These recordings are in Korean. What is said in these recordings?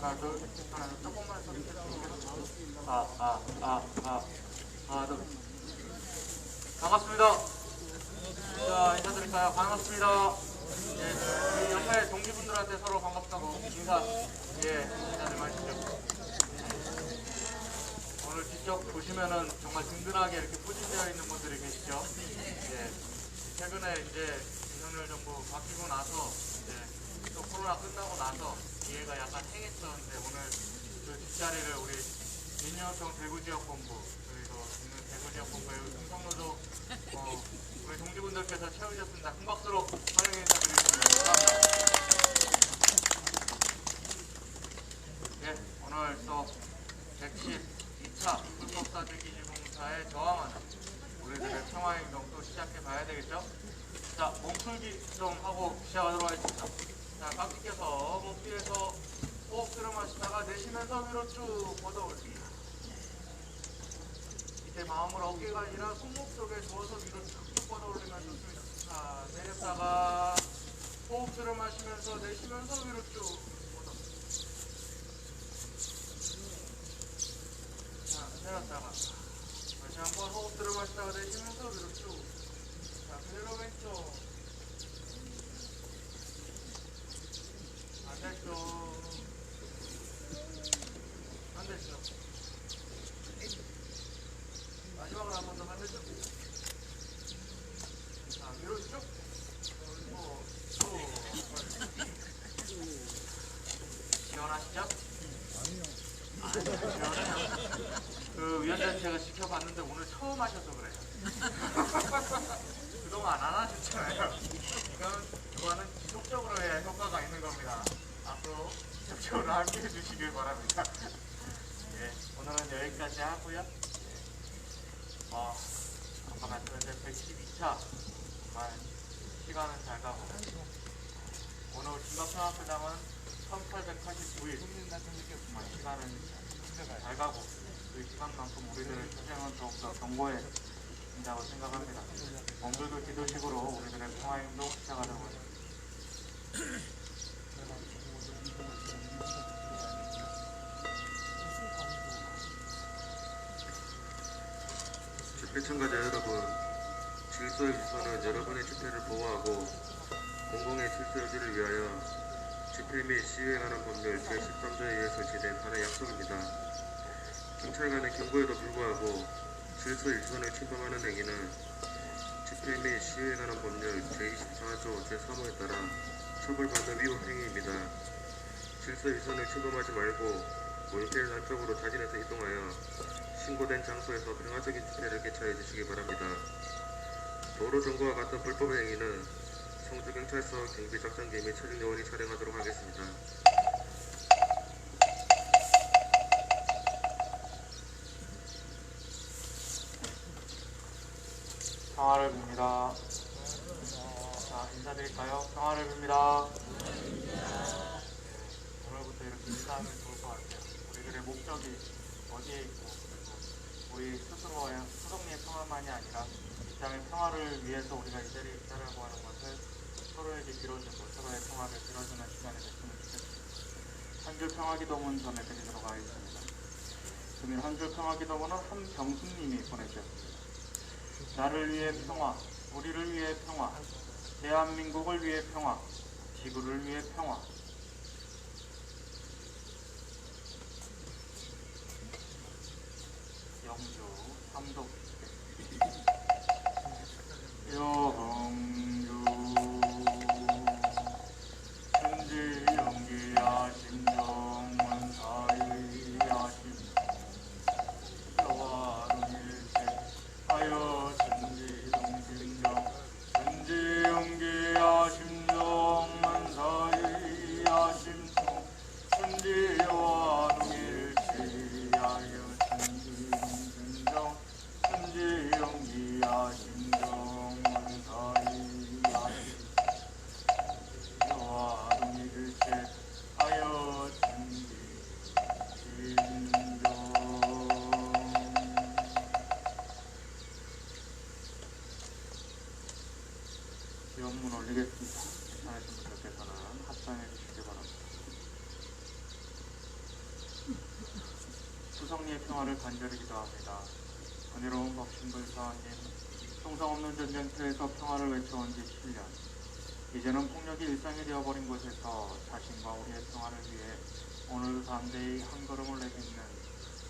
하나 둘 조금만 소리 하나 둘 반갑습니다. 자, 인사드릴까요? 반갑습니다. 예, 우리 옆에 동기분들한테 서로 반갑다고 인사, 인사들 마시죠. 오늘 직접 보시면은 정말 든든하게 이렇게 포진되어 있는 분들이 계시죠. 예, 최근에 이제 윤석열 정부 바뀌고 나서, 또 코로나 끝나고 나서 기회가 약간 행했었는데 오늘 그 뒷자리를 우리 민주노총 대구지역본부, 그리고 있는 대구지역본부의 충성노조 우리 동지분들께서 채우셨습니다. 큰 박수로 환영 인사드리겠습니다. 감사합니다. 예, 오늘 또 112차 불법사주기지공사에 저항하는 우리들의 평화행동 또 시작해봐야 되겠죠? 자, 몸풀기 좀 하고 시작하도록 하겠습니다. 자, 각지께서 목뒤에서 호흡 들어 마시다가 내쉬면서 위로 쭉 걷어올리기. 이때 마음을 어깨가 아니라 손목 쪽에 두어서 위로 쭉 걷어올리면 좋습니다. 자, 내렸다가 호흡 들어 마시면서 내쉬면서 위로 쭉 걷어올리기. 자, 내렸다가 다시 한번 호흡 들어 마시다가 내쉬면서 위로 쭉. 자, 그대로 왼쪽. 반대쪽. 반대쪽. 마지막으로 한 번 더 반대쪽. 자, 위로 쭉. 그리고 쭉. 시원하시죠? 시원해요. 그 위원장님 제가 지켜봤는데 오늘 처음 하셔서 그래요. 그동안 안 하셨잖아요. 이거는 지속적으로 해야 효과가 있는 겁니다. 앞으로 지속적으로 함께 해주시길 바랍니다. 예, 오늘은 여기까지 하고요. 아까 말씀드린 112차 정말 시간은 잘 가고 오늘 진박평화회담은 1889일 정말 시간은 잘 가고 그 시간만큼 우리들의 투쟁은 더욱더 견고해 진다고 생각합니다. 몸들도 기도식으로 우리들의 평화행동 시작하도록 하겠습니다. 집회 참가자 여러분, 질서 유지선은 여러분의 집회를 보호하고 공공의 질서 유지를 위하여 집회 및 시위에 관한 법률 제13조에 의해서 지낸 하나의 약속입니다. 경찰 간의 경고에도 불구하고 질서 유지선을 침범하는 행위는 집회 및 시위에 관한 법률 제24조 제3호에 따라 처벌받는 위법 행위입니다. 질서 유지선을 침범하지 말고 모임대를 안쪽으로 자진해서 이동하여 신고된 장소에서 평화적인 집회를 개최해 주시기 바랍니다. 도로정보와 같은 불법 행위는 성주경찰서 경비작전기 및 차진요원이 촬영하도록 하겠습니다. 평화를 빕니다. 자, 인사드릴까요? 평화를 빕니다. 오늘부터 이렇게 인사하면 좋을 것 같아요. 우리들의 목적이 어디에 있고 우리 스스로의 소속리의 평화만이 아니라 이 땅의 평화를 위해서 우리가 이 자리에 있다라고 하는 것을 서로에게 빌어주고 서로의 평화를 빌어주는 시간이 됐으면 좋겠습니다. 한 줄 평화기도문 전해드리도록 하겠습니다. 주민 한 줄 평화기도문은 한병수님이 보내주셨습니다. 나를 위해 평화, 우리를 위해 평화, 대한민국을 위해 평화, 지구를 위해 평화. 영주 삼독 영주 천지 영기야심 정문사의야심 여와일체 하여 천지 영심정 천지 영기야심 정문사의야심 천지 여와일체 하여 천지영기야 심정문사이 평화를 간절히 기도합니다. 은혜로운 법신불사님, 통상 없는 전쟁터에서 평화를 외쳐온 지 7년. 이제는 폭력이 일상이 되어버린 곳에서 자신과 우리의 평화를 위해 오늘도 담대히 한 걸음을 내딛는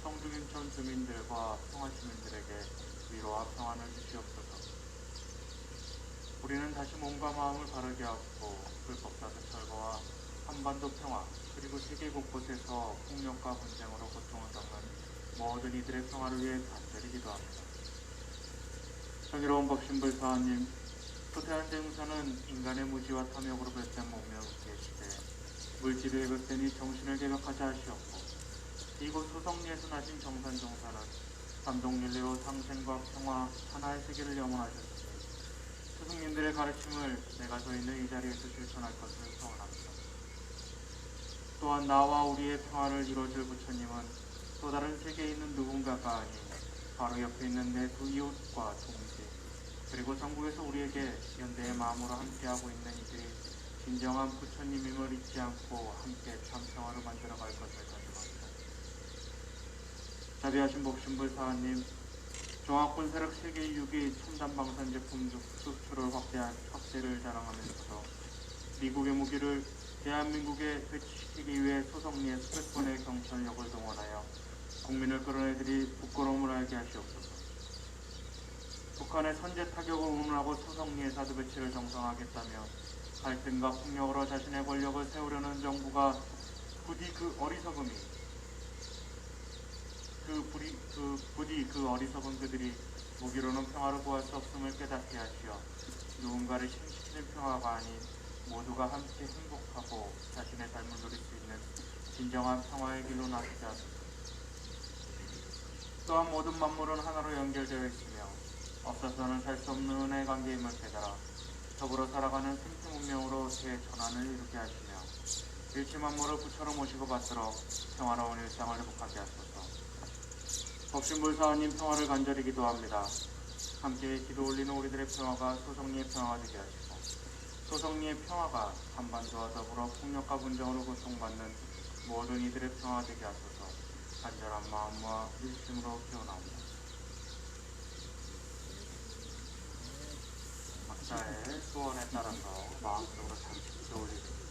성주민촌 주민들과 평화시민들에게 위로와 평안을 주시옵소서. 우리는 다시 몸과 마음을 바르게 하고 불법사드 철거와 한반도 평화 그리고 세계 곳곳에서 폭력과 분쟁으로 고통을 겪는 모든 이들의 평화를 위해 간절히 기도합니다. 정의로운 법신불사님, 소태한 대응사는 인간의 무지와 탐욕으로 배된 몸에 계시되 물질에 왜곡되니 정신을 개벽하지 하시옵고 이곳 소성리에서 나신 정산종사는 삼동윤리로 상생과 평화 하나의 세계를 염원하셨으니 스승님들의 가르침을 내가 서 있는 이 자리에서 실천할 것을 소원합니다. 또한 나와 우리의 평화를 이루어줄 부처님은 또 다른 세계에 있는 누군가가 아닌 바로 옆에 있는 내 두 이웃과 동지 그리고 전국에서 우리에게 연대의 마음으로 함께하고 있는 이들이 진정한 부처님임을 잊지 않고 함께 참 평화를 만들어갈 것을 간절합니다. 자비하신 복신불사님, 종합군 세력 세계 6위 첨단 방산 제품 수출을 확대를 자랑하면서도 미국의 무기를 대한민국에 배치시키기 위해 소성리에 수백 번의 경찰력을 동원하여 국민을 끌어내들이 부끄러움을 알게 하시옵소서. 북한의 선제 타격을 운운하고 소성리의 사드 배치를 정상화하겠다며 갈등과 폭력으로 자신의 권력을 세우려는 정부가 부디 그 어리석은 그들이 무기로는 평화를 구할 수 없음을 깨닫게 하시어 누군가를 힘시키는 평화가 아닌 모두가 함께 행복하고 자신의 삶을 누릴 수 있는 진정한 평화의 길로 나서게 하소서. 또한 모든 만물은 하나로 연결되어 있으며 없어서는 살 수 없는 은혜의 관계임을 깨달아 더불어 살아가는 생태 문명으로 대전환을 이루게 하시며 일체 만물을 부처로 모시고 받들어 평화로운 일상을 회복하게 하소서. 법신불사님 평화를 간절히 기도합니다. 함께 기도 올리는 우리들의 평화가 소성리의 평화가 되게 하시고 소성리의 평화가 한반도와 더불어 폭력과 분쟁으로 고통받는 모든 이들의 평화가 되게 하소서. 간절한 마음과 일심으로 기원합니다. 각자의 소원에 따라서 마음속으로 잠시 기도 올리겠습니다.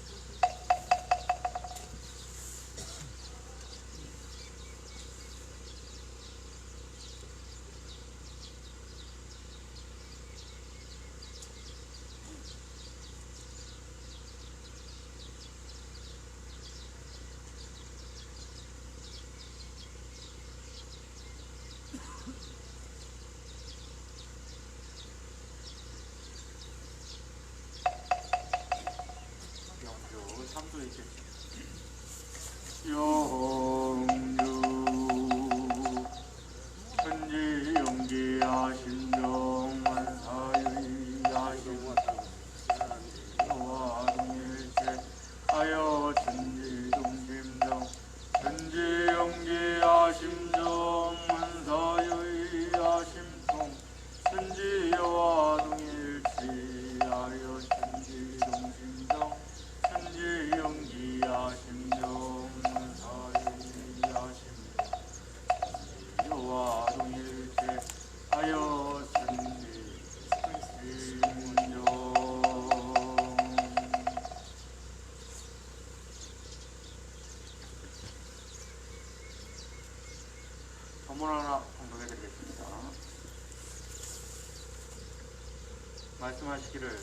참도 있겠습니다. 영주 천지 용기하신 정만사유이하신 와동일체 하여 천지 동심정 천지 용기하신 정만사유이하신 통 천지 여와동일체하여 천지 동심정 천지 용기하심 정사유이하심 여와 동일체 하여 천지 승심정. 선물 하나 공독해드리겠습니다. 말씀하시기를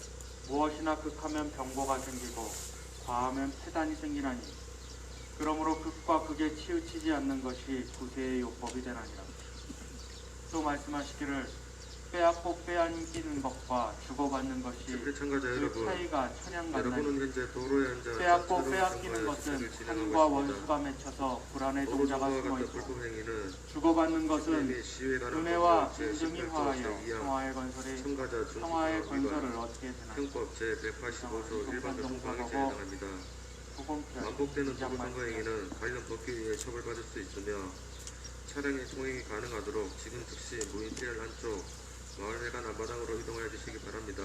무엇이나 극하면 병고가 생기고 과하면 폐단이 생기나니 그러므로 극과 극에 치우치지 않는 것이 구세의 요법이 되나니라. 또 말씀하시기를 빼앗고 빼앗기는 것과 주고받는 것이 집회 참가자 그 여러분, 차이가 천양같나니 여러분은 현재 도로에 앉아 빼앗고 차로 빼앗기는 선거에 것은 집회를 진행하고 한과 있습니다. 원수가 맺혀서 불안의 도로 동자가 정보와 같은 숨어있고 불법행위는 주고받는 것은 집회 시위에 관한 은혜와 법률 인증이 제18조 화하여 제2항 평화의 건설이 참가자 평화의 중지사 건설을 위반 어떻게 되나. 형법 제185조 일반적 선거행위죄에 해당합니다. 반복되는 도로 선거행위는 관련 법규에 의해 처벌받을 수 있으며 차량의 통행이 가능하도록 지금 즉시 무인 피해를 한쪽 마을회관 앞마당으로 이동하여 주시기 바랍니다.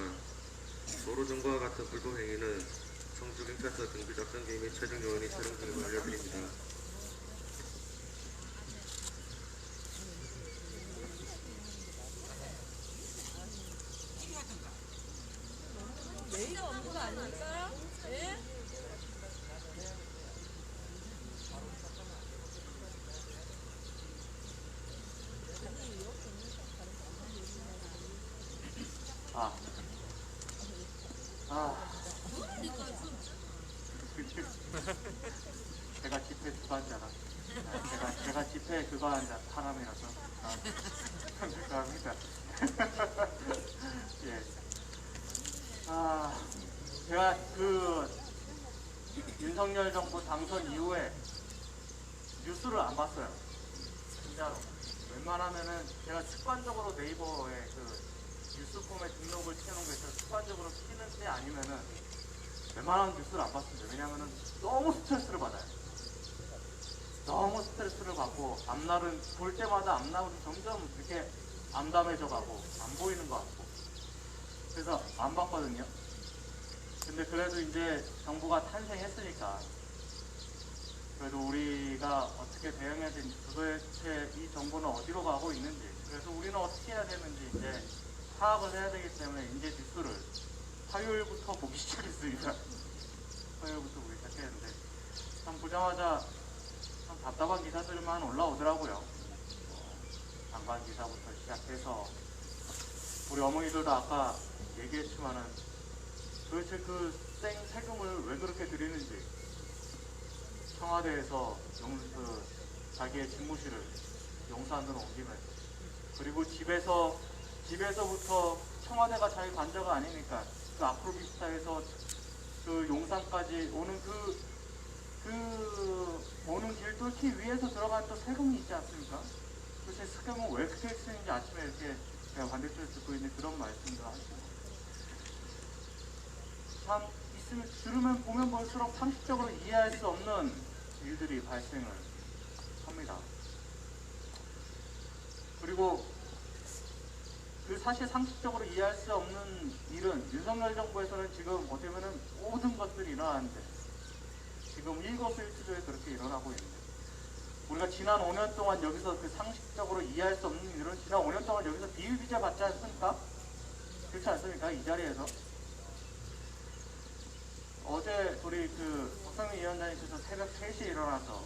도로 정보와 같은 불법 행위는 청주경찰서 경비작전기 및 최종 요원이 촬영 중임을 알려드립니다. 아닙니까? 예? 아, 아, 제가 집회 그거 한자라. 제가 집회 그거 한자 사람이라서. 죄송합니다. 예. 아, 제가 그 윤석열 정부 당선 이후에 뉴스를 안 봤어요. 진짜로. 웬만하면은 제가 습관적으로 네이버에 그 뉴스폼에 등록을 치는 게 있어서 습관적으로 키는지 아니면은 웬만하면 뉴스를 안 봤습니다. 왜냐면은 너무 스트레스를 받아요. 너무 스트레스를 받고 앞날은 볼 때마다 앞날은 점점 이렇게 암담해져 가고 안 보이는 것 같고 그래서 안 봤거든요. 근데 그래도 이제 정부가 탄생했으니까 그래도 우리가 어떻게 대응해야 되는지 도대체 이 정부는 어디로 가고 있는지 그래서 우리는 어떻게 해야 되는지 이제 파악을 해야 되기 때문에 이제 뉴스를 화요일부터 보기 시작했습니다. 화요일부터 보기 시작했는데 참 보자마자 참 답답한 기사들만 올라오더라고요. 장관 기사부터 시작해서 우리 어머니들도 아까 얘기했지만은 도대체 그 세금을 왜 그렇게 드리는지 청와대에서 자기의 집무실을 용산으로 옮기면서 그리고 집에서부터 청와대가 자기 관저가 아니니까 그 아프로비스타에서 그 용산까지 오는 오는 길 뚫기 위해서 들어간 또 세금이 있지 않습니까? 도대체 세금은 왜 그렇게 쓰는지 아침에 이렇게 제가 반대쪽에 듣고 있는 그런 말씀도 하시고 참 들으면 보면 볼수록 상식적으로 이해할 수 없는 일들이 발생을 합니다. 그리고 그 사실 상식적으로 이해할 수 없는 일은 윤석열 정부에서는 지금 어떻게 보면 모든 것들이 일어나는데 지금 일거수일투족에 그렇게 일어나고 있는데 우리가 지난 5년 동안 여기서 그 상식적으로 이해할 수 없는 일은 지난 5년 동안 여기서 비일비재 받지 않습니까? 그렇지 않습니까? 이 자리에서 어제 우리 그 박상민 위원장님께서 새벽 3시에 일어나서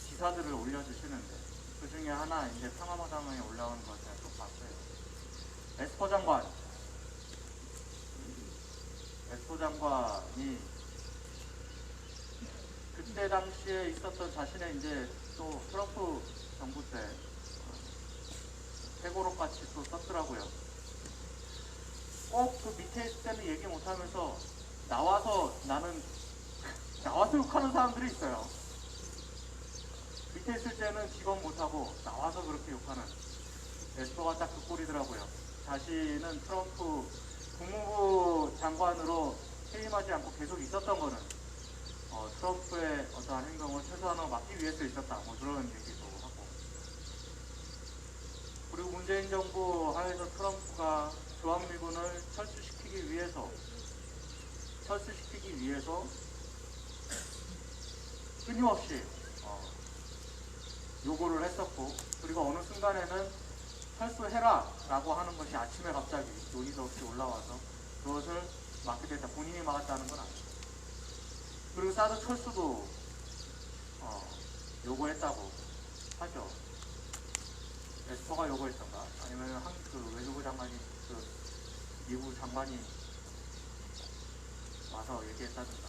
기사들을 올려주시는데 그 중에 하나 이제 평화마당에 올라오는 걸 제가 또 봤어요. 에스퍼 장관이 그때 당시에 있었던 자신의 이제 또 트럼프 정부 때 회고록 같이 또 썼더라고요. 꼭 그 밑에 있을 때는 얘기 못하면서 나와서 욕하는 사람들이 있어요. 밑에 있을 때는 직업 못하고 나와서 그렇게 욕하는 에스퍼가 딱 그 꼴이더라고요. 자신은 트럼프 국무부 장관으로 퇴임하지 않고 계속 있었던 거는 트럼프의 어떠한 행동을 최소한으로 막기 위해서 있었다. 뭐 그런 얘기도 하고. 그리고 문재인 정부 하에서 트럼프가 주한미군을 철수시키기 위해서 끊임없이 요구를 했었고 그리고 어느 순간에는 철수해라 라고 하는 것이 아침에 갑자기 논의도 없이 올라와서 그것을 막게 됐다. 본인이 막았다는 건 아니고 그리고 사드 철수도 요구했다고 하죠. 에스퍼가 요구했던가 아니면 그 외교부 장관이 그 미국 장관이 와서 얘기했다든가.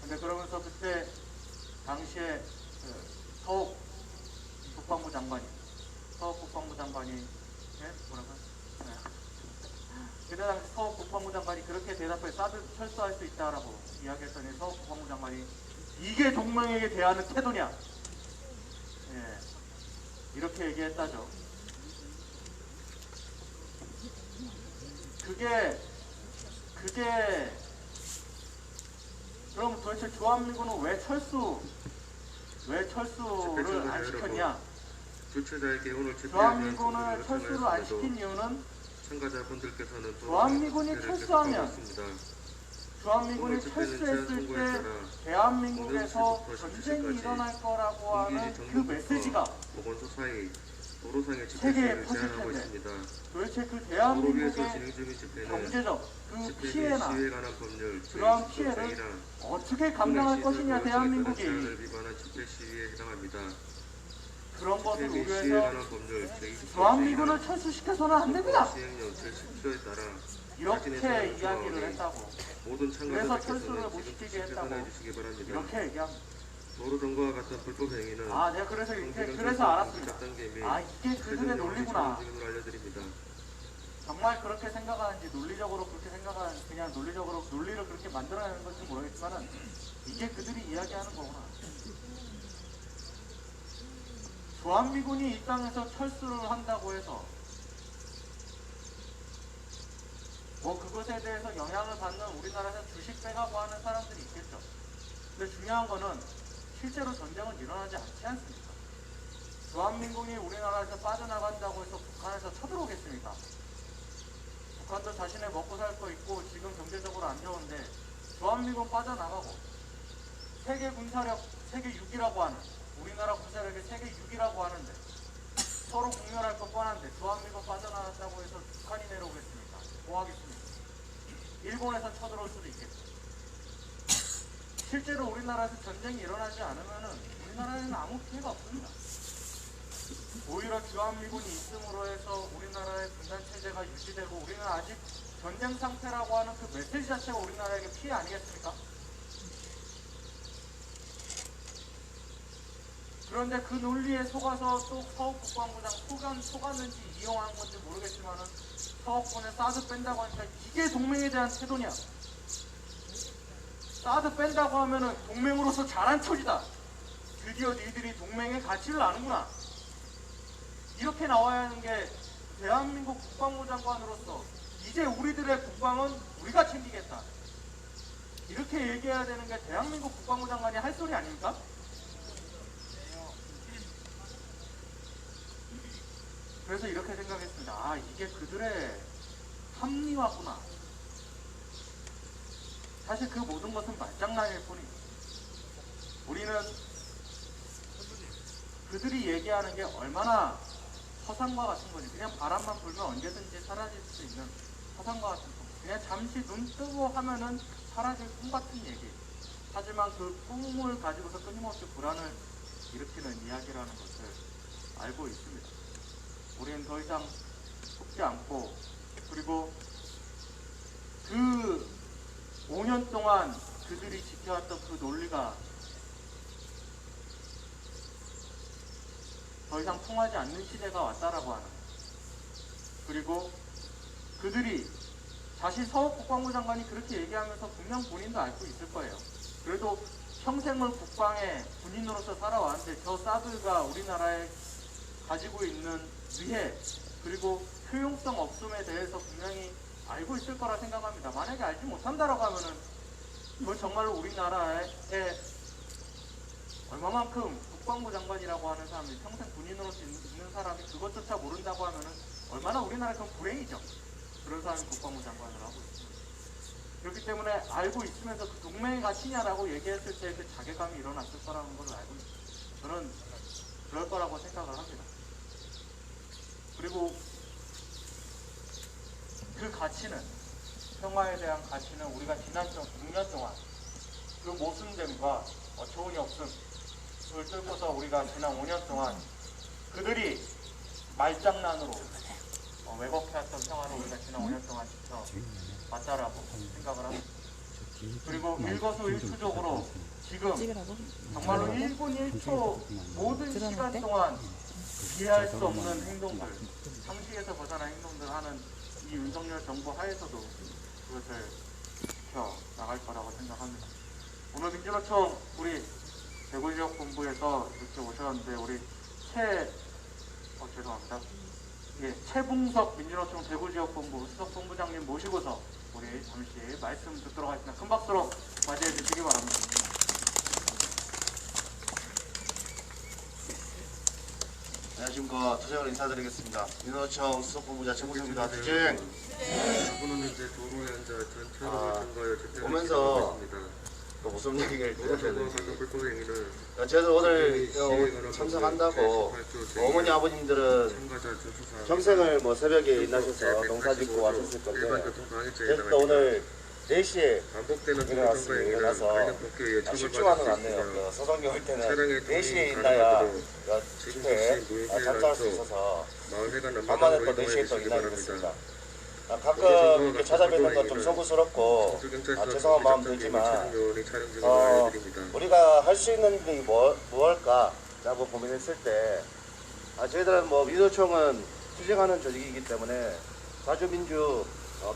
근데 그러면서 그때 당시에 서욱 국방부 장관이 뭐라고요? 네. 그때 당시 서욱 국방부 장관이 그렇게 대답해 사드 철수할 수 있다라고 이야기했더니 서욱 국방부 장관이 이게 동맹에게 대하는 태도냐? 예, 이렇게 얘기했다죠. 그게 그럼 도대체 주한미군은 왜 철수를 안 시켰냐? 주최자에게 오늘 주한미군을 철수를 안 시킨 이유는 참가자분들께서는 주한미군이 철수했을 때 대한민국에서 전쟁이 일어날 거라고 하는 그 메시지가 도로상의 세계에 집회를 퍼질 제한하고 텐데 있습니다. 도대체 그 도로 위에서 대한민국의 진행 중인 집회는 경제적 그 집회 및 피해나 시위에 관한 법률 그러한 피해를 제20조쟁이나 어떻게 감당할 것이냐 대한민국이 제한을 위반한 집회 시위에 해당합니다. 그런 것을 집회 및 시위에 우려해서 관한 법률 제20조쟁이나 주한미군을 철수시켜서는 안 됩니다. 시행령 제10조에 따라 이렇게 이야기를 했다고. 모든 그래서 철수를 참가자들께서는 못 지금 시키게 즉시 했다고. 해산해 주시기 바랍니다. 이렇게 얘기합니다. 도로 점거와 같은 불법 행위는 아, 내가 그래서 알았습니다. 아, 이게 그들의 논리구나. 알려드립니다. 정말 그렇게 생각하는지 논리적으로 그렇게 생각하는 그냥 논리적으로 논리를 그렇게 만들어내는 건지 모르겠지만은 이게 그들이 이야기하는 거구나. 주한미군이 이 땅에서 철수를 한다고 해서 뭐 그것에 대해서 영향을 받는 우리나라에서 주식 빼가고 하는 사람들이 있겠죠. 근데 중요한 거는 실제로 전쟁은 일어나지 않지 않습니까? 주한민군이 우리나라에서 빠져나간다고 해서 북한에서 쳐들어오겠습니까? 북한도 자신의 먹고 살 거 있고 지금 경제적으로 안 좋은데 주한미군 빠져나가고 세계 군사력 세계 6위라고 하는 우리나라 군사력이 세계 6위라고 하는데 서로 공멸할 것 뻔한데 주한미군 빠져나갔다고 해서 북한이 내려오겠습니까? 뭐 하겠습니까? 일본에서 쳐들어올 수도 있겠죠. 실제로 우리나라에서 전쟁이 일어나지 않으면은 우리나라에는 아무 피해가 없습니다. 오히려 주한미군이 있음으로 해서 우리나라의 분단체제가 유지되고 우리는 아직 전쟁 상태라고 하는 그 메시지 자체가 우리나라에게 피해 아니겠습니까? 그런데 그 논리에 속아서 또 서울국방부장 속았는지 이용한 건지 모르겠지만은 서울군에 사드 뺀다고 하니까 이게 동맹에 대한 태도냐? 사드 뺀다고 하면은 동맹으로서 잘한 척이다. 드디어 니들이 동맹의 가치를 아는구나. 이렇게 나와야 하는 게 대한민국 국방부 장관으로서 이제 우리들의 국방은 우리가 챙기겠다. 이렇게 얘기해야 되는 게 대한민국 국방부 장관이 할 소리 아닙니까? 그래서 이렇게 생각했습니다. 아, 이게 그들의 합리화구나. 사실 그 모든 것은 말장난일 뿐이죠. 우리는 그들이 얘기하는 게 얼마나 허상과 같은 거지. 그냥 바람만 불면 언제든지 사라질 수 있는 허상과 같은 거. 그냥 잠시 눈 뜨고 하면은 사라질 꿈 같은 얘기. 하지만 그 꿈을 가지고서 끊임없이 불안을 일으키는 이야기라는 것을 알고 있습니다. 우리는 더 이상 속지 않고, 그리고 그 5년 동안 그들이 지켜왔던 그 논리가 더 이상 통하지 않는 시대가 왔다라고 하는, 그리고 그들이 다시 서울국방부 장관이 그렇게 얘기하면서 분명 본인도 알고 있을 거예요. 그래도 평생을 국방의 군인으로서 살아왔는데 저 사드가 우리나라에 가지고 있는 위해 그리고 효용성 없음에 대해서 분명히 알고 있을 거라 생각합니다. 만약에 알지 못한다라고 하면은 그건 정말로 우리나라에 얼마만큼 국방부 장관이라고 하는 사람이 평생 군인으로서 있는 사람이 그것조차 모른다고 하면은 얼마나 우리나라가 불행이죠. 그런 사람이 국방부 장관을 하고 있습니다. 그렇기 때문에 알고 있으면서 그 동맹의 가치냐라고 얘기했을 때 그 자괴감이 일어났을 거라는 걸 알고 있습니다. 저는 그럴 거라고 생각을 합니다. 그리고 그 가치는, 평화에 대한 가치는 우리가 지난 6년 동안 그 모순됨과 어처구니 없음을 뚫고서 우리가 지난 5년 동안 그들이 말장난으로 왜곡해왔던 평화를 우리가 지난 5년 동안 지켜왔다라고 생각을 합니다. 그리고 일거수일투족으로 지금 정말로 1분 1초 모든 시간 동안 이해할 수 없는 행동들, 상식에서 벗어난 행동들 하는 이 윤석열 정부 하에서도 그것을 지켜나갈 거라고 생각합니다. 오늘 민주노총 우리 대구지역본부에서 이렇게 오셨는데 우리 최붕석 민주노총 대구지역본부 수석본부장님 모시고서 우리 잠시 말씀 듣도록 하겠습니다. 큰 박수로 맞이해 주시기 바랍니다. 안녕하십니까. 투쟁을 인사드리겠습니다. 민노총 수석본부장 최붕석입니다. 투쟁. 여러분은 현재 도로에 앉아 전차로 점거하여 집회를 오면서 진행하고 있습니다. 무슨 얘기를 드려야 도로 되는지. 같은 불법 행위는 저도 오늘 시위에 관한 참석한다고 제18조 어머니 아버님들은 참가자 준수사항 평생을 뭐 새벽에 일나셔서 농사 짓고 와셨을 일반 건데 교통방해죄에 그래서 또 오늘 4시에 반복되는 도로 일어났습니다. 통과 행위는 일어나서 관련 법규에 의해 쉽지만은 처벌받을 수 않네요. 있으며 그 서성이 올 때는 차량의 4시에 통행이 일나야 가능하도록 집회에 무효시에 참석할 수 난초, 있어서 마을회관 간만에 남마당으로 또 4시에 또 이동해 주시기 일나게 바랍니다. 됐습니다. 가끔 이렇게 찾아뵙는 건 좀 서구스럽고 죄송한 마음 들지만 우리가 할 수 있는 일이 무엇일까라고 고민했을 때 저희들은 뭐 민노총은 투쟁하는 조직이기 때문에 자주민주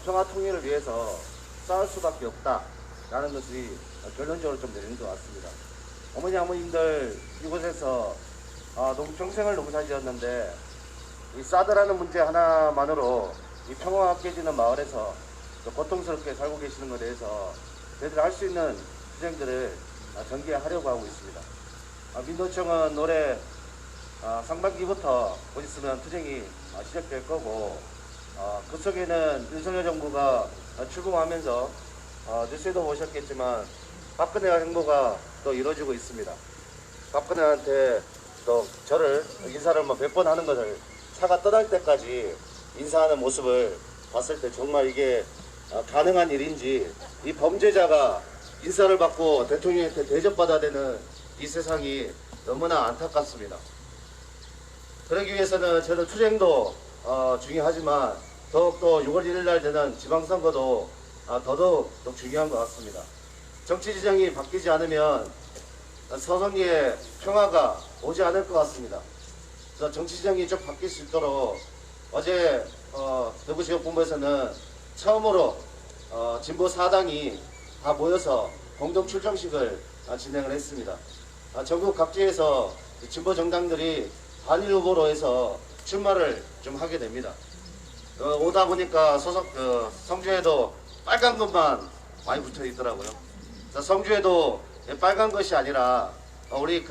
평화 통일을 위해서 싸울 수밖에 없다라는 것이 결론적으로 좀 내리는 것 같습니다. 어머니 아버님들 이곳에서 평생을 농사지었는데 이 사드라는 문제 하나만으로 이 평화가 깨지는 마을에서 고통스럽게 살고 계시는 것에 대해서 저희들이 할 수 있는 투쟁들을 전개하려고 하고 있습니다. 민노총은 올해 상반기부터 곧 있으면 투쟁이 시작될 거고 그 속에는 윤석열 정부가 출범하면서 뉴스에도 보셨겠지만 박근혜 행보가 또 이루어지고 있습니다. 박근혜한테 또 저를 인사를 뭐 몇 번 하는 것을 차가 떠날 때까지 인사하는 모습을 봤을 때 정말 이게 가능한 일인지 이 범죄자가 인사를 받고 대통령한테 대접받아야 되는 이 세상이 너무나 안타깝습니다. 그러기 위해서는 저는 투쟁도 중요하지만 더욱더 6월 1일 날 되는 지방선거도 더더욱 중요한 것 같습니다. 정치 지정이 바뀌지 않으면 서성리에 평화가 오지 않을 것 같습니다. 그래서 정치 지정이 좀 바뀔 수 있도록 어제 대구지역본부에서는 처음으로 진보 4당이 다 모여서 공동 출정식을 진행을 했습니다. 전국 각지에서 진보 정당들이 단일 후보로 해서 출마를 좀 하게 됩니다. 오다 보니까 성주에도 빨간 것만 많이 붙어 있더라고요. 성주에도 빨간 것이 아니라 우리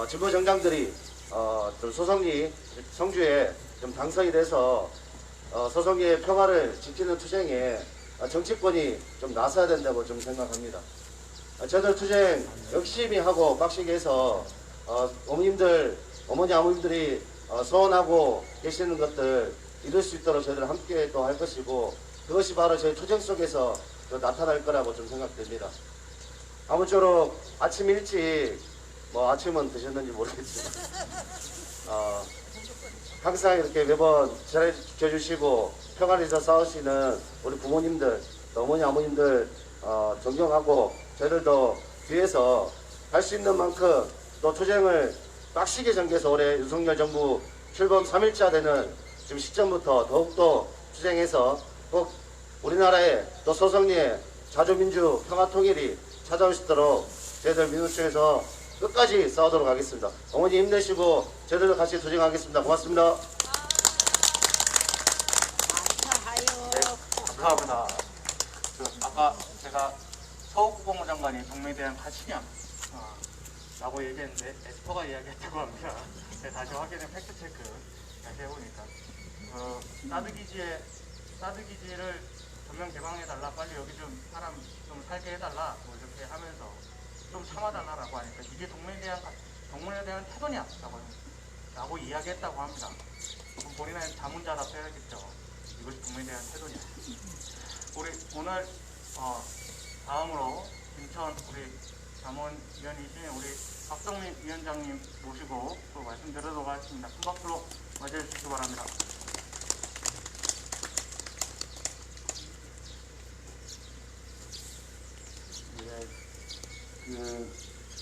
진보 정당들이 소성리 성주에 좀 당선이 돼서 소성리의 평화를 지키는 투쟁에 정치권이 좀 나서야 된다고 좀 생각합니다. 저들 투쟁 열심히 하고 빡시게 해서 어머니 아버님들이 소원하고 계시는 것들 이룰 수 있도록 저희들 함께 또 할 것이고 그것이 바로 저희 투쟁 속에서 또 나타날 거라고 좀 생각됩니다. 아무쪼록 아침 일찍 아침은 드셨는지 모르겠지만 항상 이렇게 매번 잘 지켜주시고 평화를 위해서 싸우시는 우리 부모님들, 어머니 아버님들 존경하고 저희들도 뒤에서 할 수 있는 만큼 또 투쟁을 빡시게 전개해서 올해 윤석열 정부 출범 3일차 되는 지금 시점부터 더욱더 투쟁해서 꼭 우리나라에 또 소성리에 자주민주 평화통일이 찾아올 수 있도록 저희들 민노총에서 끝까지 싸우도록 하겠습니다. 어머니 힘내시고 저희들도 같이 투쟁하겠습니다. 고맙습니다. 감사합니다. 아까 제가 서울국방부 장관이 동맹에 대한 가치냐 라고 얘기했는데 에스퍼가 이야기했다고 합니다. 다시 확인해 팩트체크 다시 해보니까 사드 기지를 전면 개방해달라, 빨리 여기 좀 사람 좀 살게 해달라 이렇게 하면서 좀 참아달라고 하니까 이게 동맹에 대한 태도냐 라고 이야기했다고 합니다. 그럼 본인은 자문자답해야겠죠. 이것이 동맹에 대한 태도냐. 우리 오늘 다음으로 인천 우리 자문위원이신 우리 박성민 위원장님 모시고 또 말씀드리도록 하겠습니다. 큰 박수로 맞이해 주시기 바랍니다.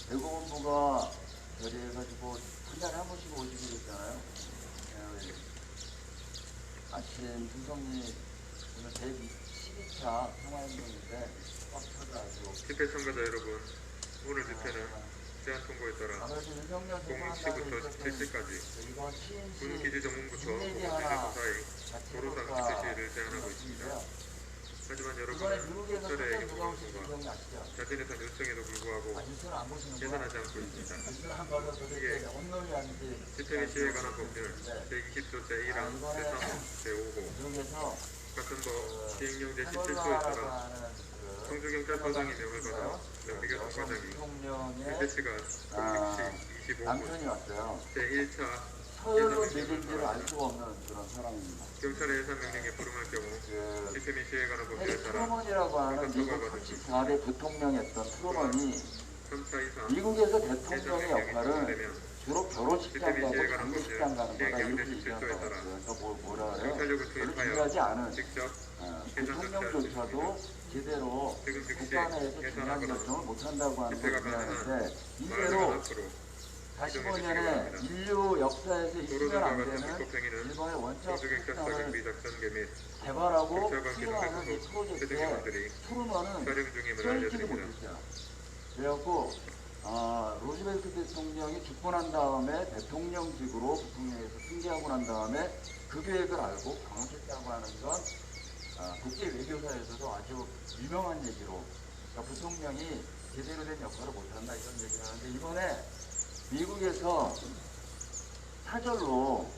대구본부가 결의해가지고 한 달에 한 번씩 오시기로 했잖아요. 아침 김성리 오늘 112차 평화행동인데 꽉 차가지고 집회 참가자 여러분, 오늘 집회는 제한 통보에 따라 아무래도 윤석열 06시부터 17시까지 이번 시행시 군기지정문부처 보건대장 사이 도로상 집회 시위를 제한하고 있습니다. 하지만 여러분은 국설의 경고방송과 자신의 산 요청에도 불구하고 뉴스를 안 보시는 개선하지 않고 있습니다. 뉴스를 안 봐서 도대체 어느 놈이 아닌지 집회 및 시위에 관한 법률 제20조 제1항 제3 제5호 미국에서 같은 법 시행령 제17조에 따라 성주경찰서장이 명을 받아 정비교 통과장이 대통령의 현재 시간 아, 06시 25분 남편이 왔어요. 제1차 서열로 매긴지를 알 수가 없는 그런 사람입니다. 경찰의 해산 명령에 불응할 경우 그 시스템이 시행에 관한 법률에 따라 트루먼이라고 하는 미국 34대 부통령이었던 트루먼이 3차 이상 미국에서 해산 대통령의 명령이 역할은 적용되면 주로 결혼식장 시스템이 가고 시행에 관한 장례식장 가는 법률 거다 이렇게 제237조에 얘기한다고 따라 했어요. 그러니까 뭐라 그래요? 경찰력을 별로 투입하여 중요하지 않은 직접 부통령조차도 제대로 지금 즉시 국가 내에서 중요한 해산하거나 결정을 못한다고 하는 걸 집회가 의미하는데 말하는 이대로 앞으로 45년에 인류 역사에서 있으면 안 도로등과 같은 되는 불법행위는 일본의 원자 공중경찰 폭탄을 사격비 작전계 및 개발하고 경찰관 수행하는 이 기동대 프로젝트에 해경원들이 트루먼은 촬영 중임을 껴있지도 알려드립니다. 못했어요. 그래갖고 로즈벨트 대통령이 죽고 난 다음에 대통령직으로 부통령에서 승계하고 난 다음에 그 계획을 알고 강화했다고 하는 건 국제 외교사에서도 아주 유명한 얘기로 그러니까 부통령이 제대로 된 역할을 못한다 이런 얘기를 하는데 이번에 미국에서 사절로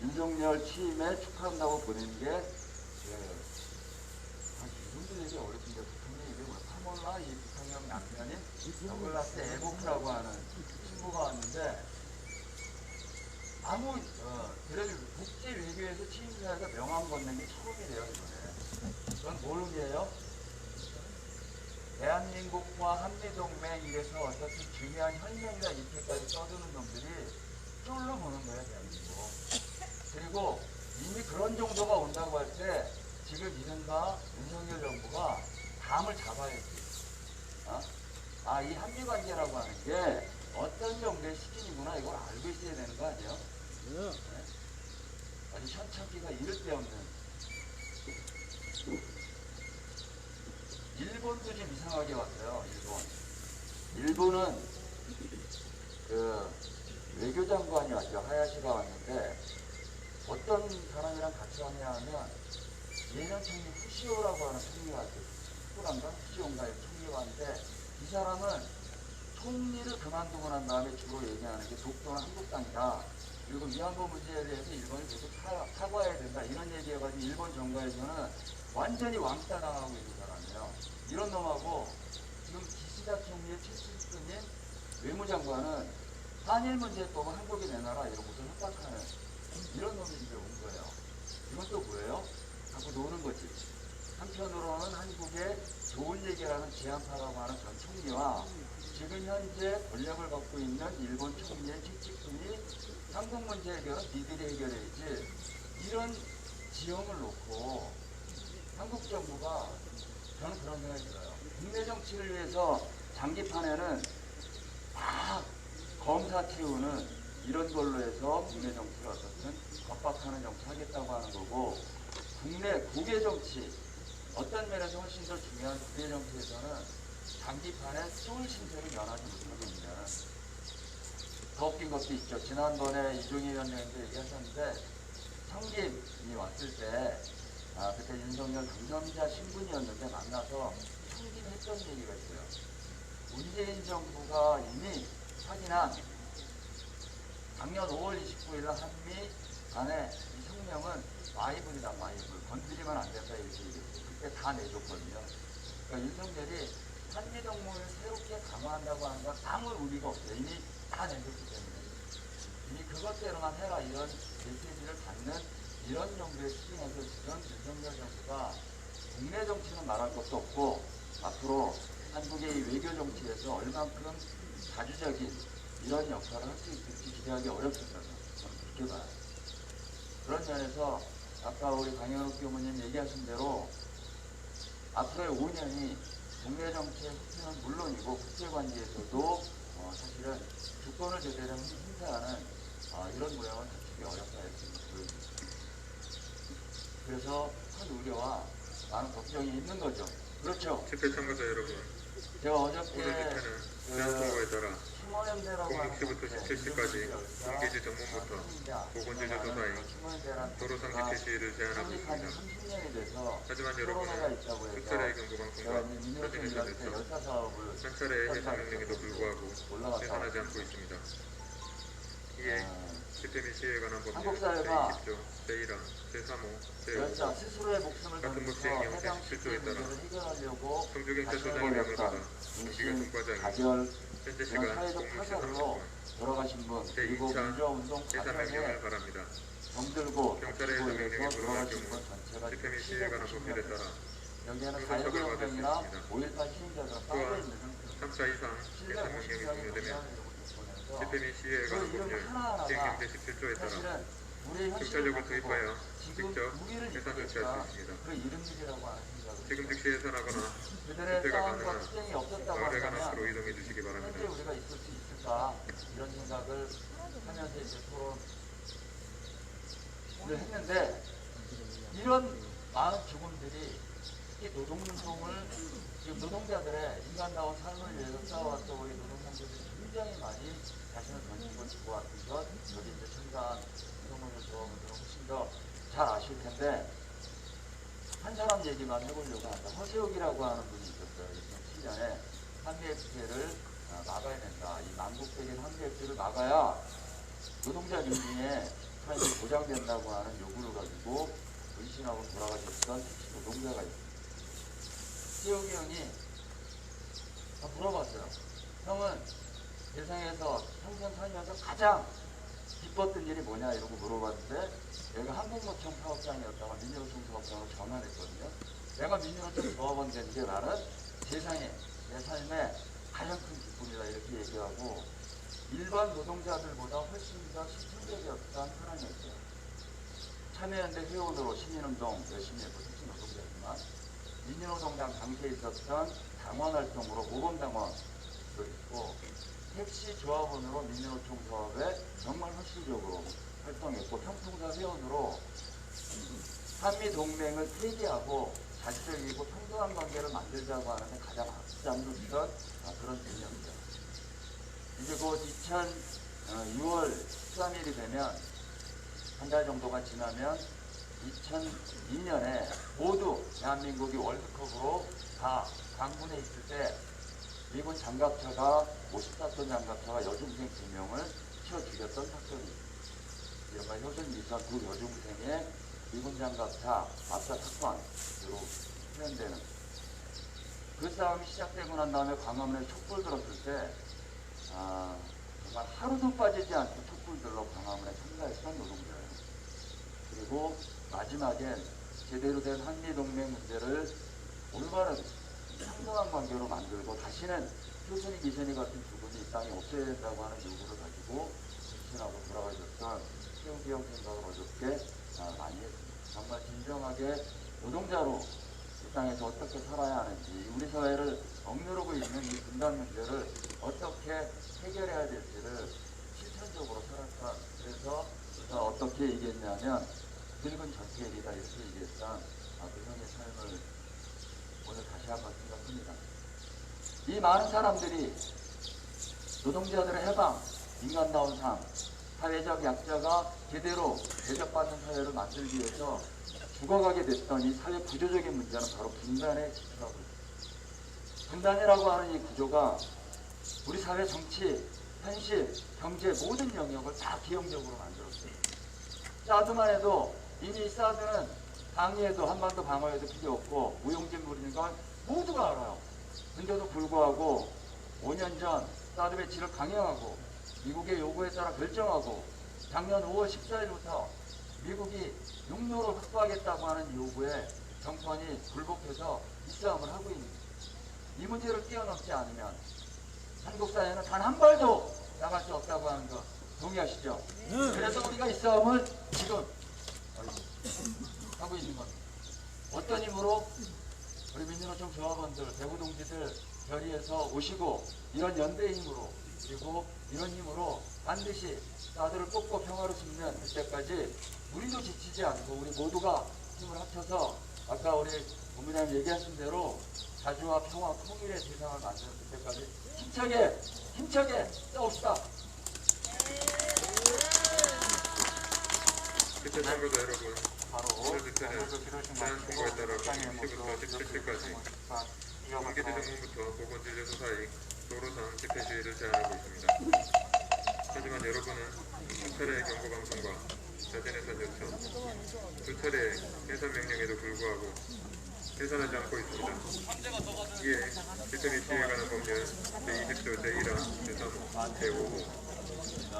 윤석열 취임에 축하한다고 보낸 게 이분도 되게 어렵습니다. 부통령이 이름을 카몰라 이 부통령 남편인 더글라스 에보크라고 하는 친구가 왔는데 그래도 국제 외교에서 취임사에서 명함 건넨 게 처음이래요 이번에. 그건 뭘 의미해요? 대한민국과 한미동맹 이래서 어차피 중요한 혈맹과 이틀까지 떠드는 놈들이 쫄로 보는 거야 대한민국. 그리고 이미 그런 정도가 온다고 할 때 지금 이른바 윤석열 정부가 감을 잡아야지. 이 한미관계라고 하는 게 어떤 정도의 수준이구나 이걸 알고 있어야 되는 거 아니에요? 네? 아주 현착기가 이럴 데 없는. 일본도 좀 이상하게 왔어요. 일본은 그 외교장관이 왔죠. 하야시가 왔는데 어떤 사람이랑 같이 왔냐 하면 예전 총리 후시오라고 하는 총리가 왔어요. 후란가 후시오인가요? 총리가 왔는데 이 사람은 총리를 그만두고 난 다음에 주로 얘기하는 게 독도는 한국 땅이다. 그리고 위안부 문제에 대해서 일본이 계속 사과해야 된다. 이런 얘기해가지고 일본 정가에서는 완전히 왕따당하고 있는 사람이에요. 이런 놈하고 지금 기시다 총리의 최측근인 외무장관은 한일 문제법을 한국에 내놔라 이러고서 협박하는 이런 놈이 이제 온 거예요. 이건 또 뭐예요? 자꾸 노는 거지. 한편으로는 한국에 좋은 얘기라는 지한파라고 하는 전 총리와 지금 현재 권력을 갖고 있는 일본 총리의 최측근이 한국 문제 해결은 니들이 해결해야지 이런 지형을 놓고 한국 정부가 저는 그런 생각이 들어요. 국내 정치를 위해서 장기판에는 다 검사 채우는 이런 걸로 해서 국내 정치를 어떻든 겁박하는 정치 하겠다고 하는 거고 국내 국외 정치 어떤 면에서 훨씬 더 중요한 국외 정치에서는 장기판에 쏠 신세를 면하지 못하고 있는 더 웃긴 것도 있죠. 지난번에 이종희 위원장님도 얘기하셨는데 청김이 왔을 때 그때 윤석열 당선자 신분이었는데 만나서 청김했던 얘기가 있어요. 문재인 정부가 이미 확인한 작년 5월 29일 날 한미 간에 이 성명은 마이블이다 마이블 건드리면 안 된다 이렇게 얘기했어요. 그때 다 내줬거든요. 그러니까 윤석열이 한미 동맹을 새롭게 강화한다고 하는 건 아무 의미가 없어요. 이미 다 내줬기 때문에 이미 그것대로만 해라 이런 메시지를 받는 이런 정도의 수준에서 지금 윤석열 정부가 국내 정치는 말할 것도 없고 앞으로 한국의 이 외교 정치에서 얼만큼 자주적인 이런 역할을 할 수 있을지 기대하기 어렵습니다. 저는 그렇게 봐요. 그런 면에서 아까 우리 강현욱 교무님 얘기하신 대로 앞으로의 5년이 국내 정치의 후퇴는 물론이고 국제관계에서도 사실은 주권을 제대로 행사하는 이런 모양을 갖추기 어렵다 이렇게 보여집니다. 그래서 큰 우려와 많은 걱정이 있는 거죠. 그렇죠. 집회 참가자 여러분, 제가 어저께 오늘 집회는 제한 통과에 따라 신원연대라고 하는 06시부터 17시까지 공개지 정문부터 보건제조 조사인 도로상지 폐시를 제한하고 있습니다. 30년이 돼서 하지만 코로나가 여러분은 있다고 해서 특별의 경고 제가 방송과 이제 사진을 민요청 일할 때 통해서 열차 사업을 한 차례의 해산 명령에도 불구하고 올라갔다 해산하지 않고 있습니다. 2회 집회 및 시위에 관한 법률 한국 사회가 제20조 제1항 제3호 여자 제5호 스스로의 목숨을 같은 던져서 법시행령 해당 제17조에 시기의 따라 문제를 해결하려고 청주경찰서장의 자신을 명을 받아 걸렸던 경기가 인신, 송과장이 가절, 현재 이런 시간 사회적 06시 파산으로 30분 돌아가신 분 그리고 제2차 민주화운동 예산 과정에 명령을 바랍니다. 병들고 경찰의 다치고 명령에 이래서 불응할 돌아가신 분 경우 전체가 집회 및 시위에 관한 법률에 따라 1060명 여기에는 형사처벌 받을 수 4.15혁명이나 있습니다. 5.18 시민자가 또한 빠져있는 상태입니다. 3차 이상 실내 예산 명령이 50명이 종료되면 보내서 집회 및 시위에 그 관한 이름 법률 하나하나가 시행령 제17조에 따라 사실은 우리의 현실을 경찰력을 투입하여 지금 직접 우리를 예산 이끌 조치할 수 있습니다. 그 이름들이라고 하는 생각을 지금 즉시 예산하거나 그들의 집회가 싸움과 가능한 투쟁이 없었다고 마을회관 한다면 앞으로 이동해 주시기 현재 바랍니다. 우리가 있을 수 있을까 이런 생각을 하면서 이제 토론을 했는데 이런 많은 죽음들이 이 노동운동을 지금 노동자들의 인간다운 삶을 위해서 싸워왔던 우리 노동자들이 굉장히 많이 자신을 던지고 죽어왔던 것 여기 이제 첨단 노동운동 조합원들은 훨씬 더 잘 아실 텐데 한 사람 얘기만 해보려고 한다. 허세욱이라고 하는 분이 있었어요. 2007년에 한미FTA를 막아야 된다. 이 만국적인 한미FTA를 막아야 노동자 민중의 삶이 보장된다고 하는 요구를 가지고 의심하고 돌아가셨던 택시 노동자가 있습니다. 세욱이 형이 물어봤어요. 형은 세상에서 평생 살면서 가장 기뻤던 일이 뭐냐 이러고 물어봤는데 내가 한국노총 사업장이었다가 민주노총 사업장으로 전환했거든요. 내가 민주노총 조합원 된 게 나는 세상에 내 삶에 가장 큰 기쁨이다 이렇게 얘기하고 일반 노동자들보다 훨씬 더 실천적이었던 사람이었어요. 참여연대 회원으로 시민운동 열심히 했고 택시 노동자지만 민주노동당 당시에 있었던 당원활동으로 모범당원도 있고 택시 조합원으로 민주노총 사업에 정말 현실적으로 활동했고 평통사 회원으로 한미동맹을 폐기하고 자주적이고 평등한 관계를 만들자고 하는데 가장 앞장섰던 그런 분이었죠. 이제 곧 6월 13일이 되면 한 달 정도가 지나면 2002년에 모두 대한민국이 월드컵으로 다 강군에 있을 때 미군 장갑차가 54톤 장갑차가 여중생 2명을 치워 죽였던 사건이 있습니다. 이른바 효순미사 두 여중생의 미군 장갑차 압사 사건으로 표현되는 그 싸움이 시작되고 난 다음에 광화문에 촛불 들었을 때 정말 하루도 빠지지 않고 촛불들로 광화문에 참가했던 노동자예요. 그리고 마지막엔 제대로 된 한미동맹 문제를 올바른 평등한 관계로 만들고 다시는 효순이 미선이 같은 죽음이 이 땅에 없어야 된다고 하는 요구를 가지고 정신하고 돌아가셨던 세욱이 형 생각을 어저께 많이 했습니다. 정말 진정하게 노동자로 이 땅에서 어떻게 살아야 하는지 우리 사회를 억누르고 있는 이 분단 문제를 어떻게 해결해야 될지를 실천적으로 살았던 그래서 어떻게 얘기했냐면 늙은 전태일이다 이렇게 얘기했던 그 형의 삶을 오늘 다시 한번 생각합니다. 이 많은 사람들이 노동자들의 해방, 인간다운 삶, 사회적 약자가 제대로 대접받는 사회를 만들기 위해서 죽어가게 됐던 이 사회 구조적인 문제는 바로 분단에 집중하고 있습니다. 분단이라고 하는 이 구조가 우리 사회 정치, 현실, 경제 모든 영역을 다 기형적으로 만들었어요. 사드만 해도 이미 사드는 방위에도 한반도 방어에도 필요 없고 무용진 부리는 걸 모두가 알아요. 근데도 불구하고 5년 전 사드 배치를 강행하고 미국의 요구에 따라 결정하고 작년 5월 14일부터 미국이 육로를 확보하겠다고 하는 요구에 정권이 굴복해서 이 싸움을 하고 있습니다. 이 문제를 뛰어넘지 않으면 한국 사회는 단 한 발도 나갈 수 없다고 하는 거 동의하시죠? 그래서 우리가 이 싸움을 지금 하고 있는 겁니다. 어떤 힘으로 우리 민주노총 조합원들, 대구 동지들 결의해서 오시고 이런 연대의 힘으로 그리고 이런 힘으로 반드시 사드를 뽑고 평화로 승리할 때까지 우리도 지치지 않고 우리 모두가 힘을 합쳐서 아까 우리 본부장님 얘기하신 대로 자주와 평화, 통일의 세상을 만드는 그때까지 힘차게 싸웁시다. 집회 참가자 여러분, 바로 오늘 집회는 오늘도 들으신 제한 말씀 통과에 따라 시장의 10시부터 17시까지 이어가서 경기대정부부터 보건진료소 사이 도로상 집회 시위를 제한하고 있습니다. 하지만 여러분은 한 차례의 경고 방송과 자진해산 요청, 두 차례 해산 명령에도 불구하고 해산하지 않고 있습니다. 이에 집회및 시위에 관한 법률 제20조 제1항 제3호 제5호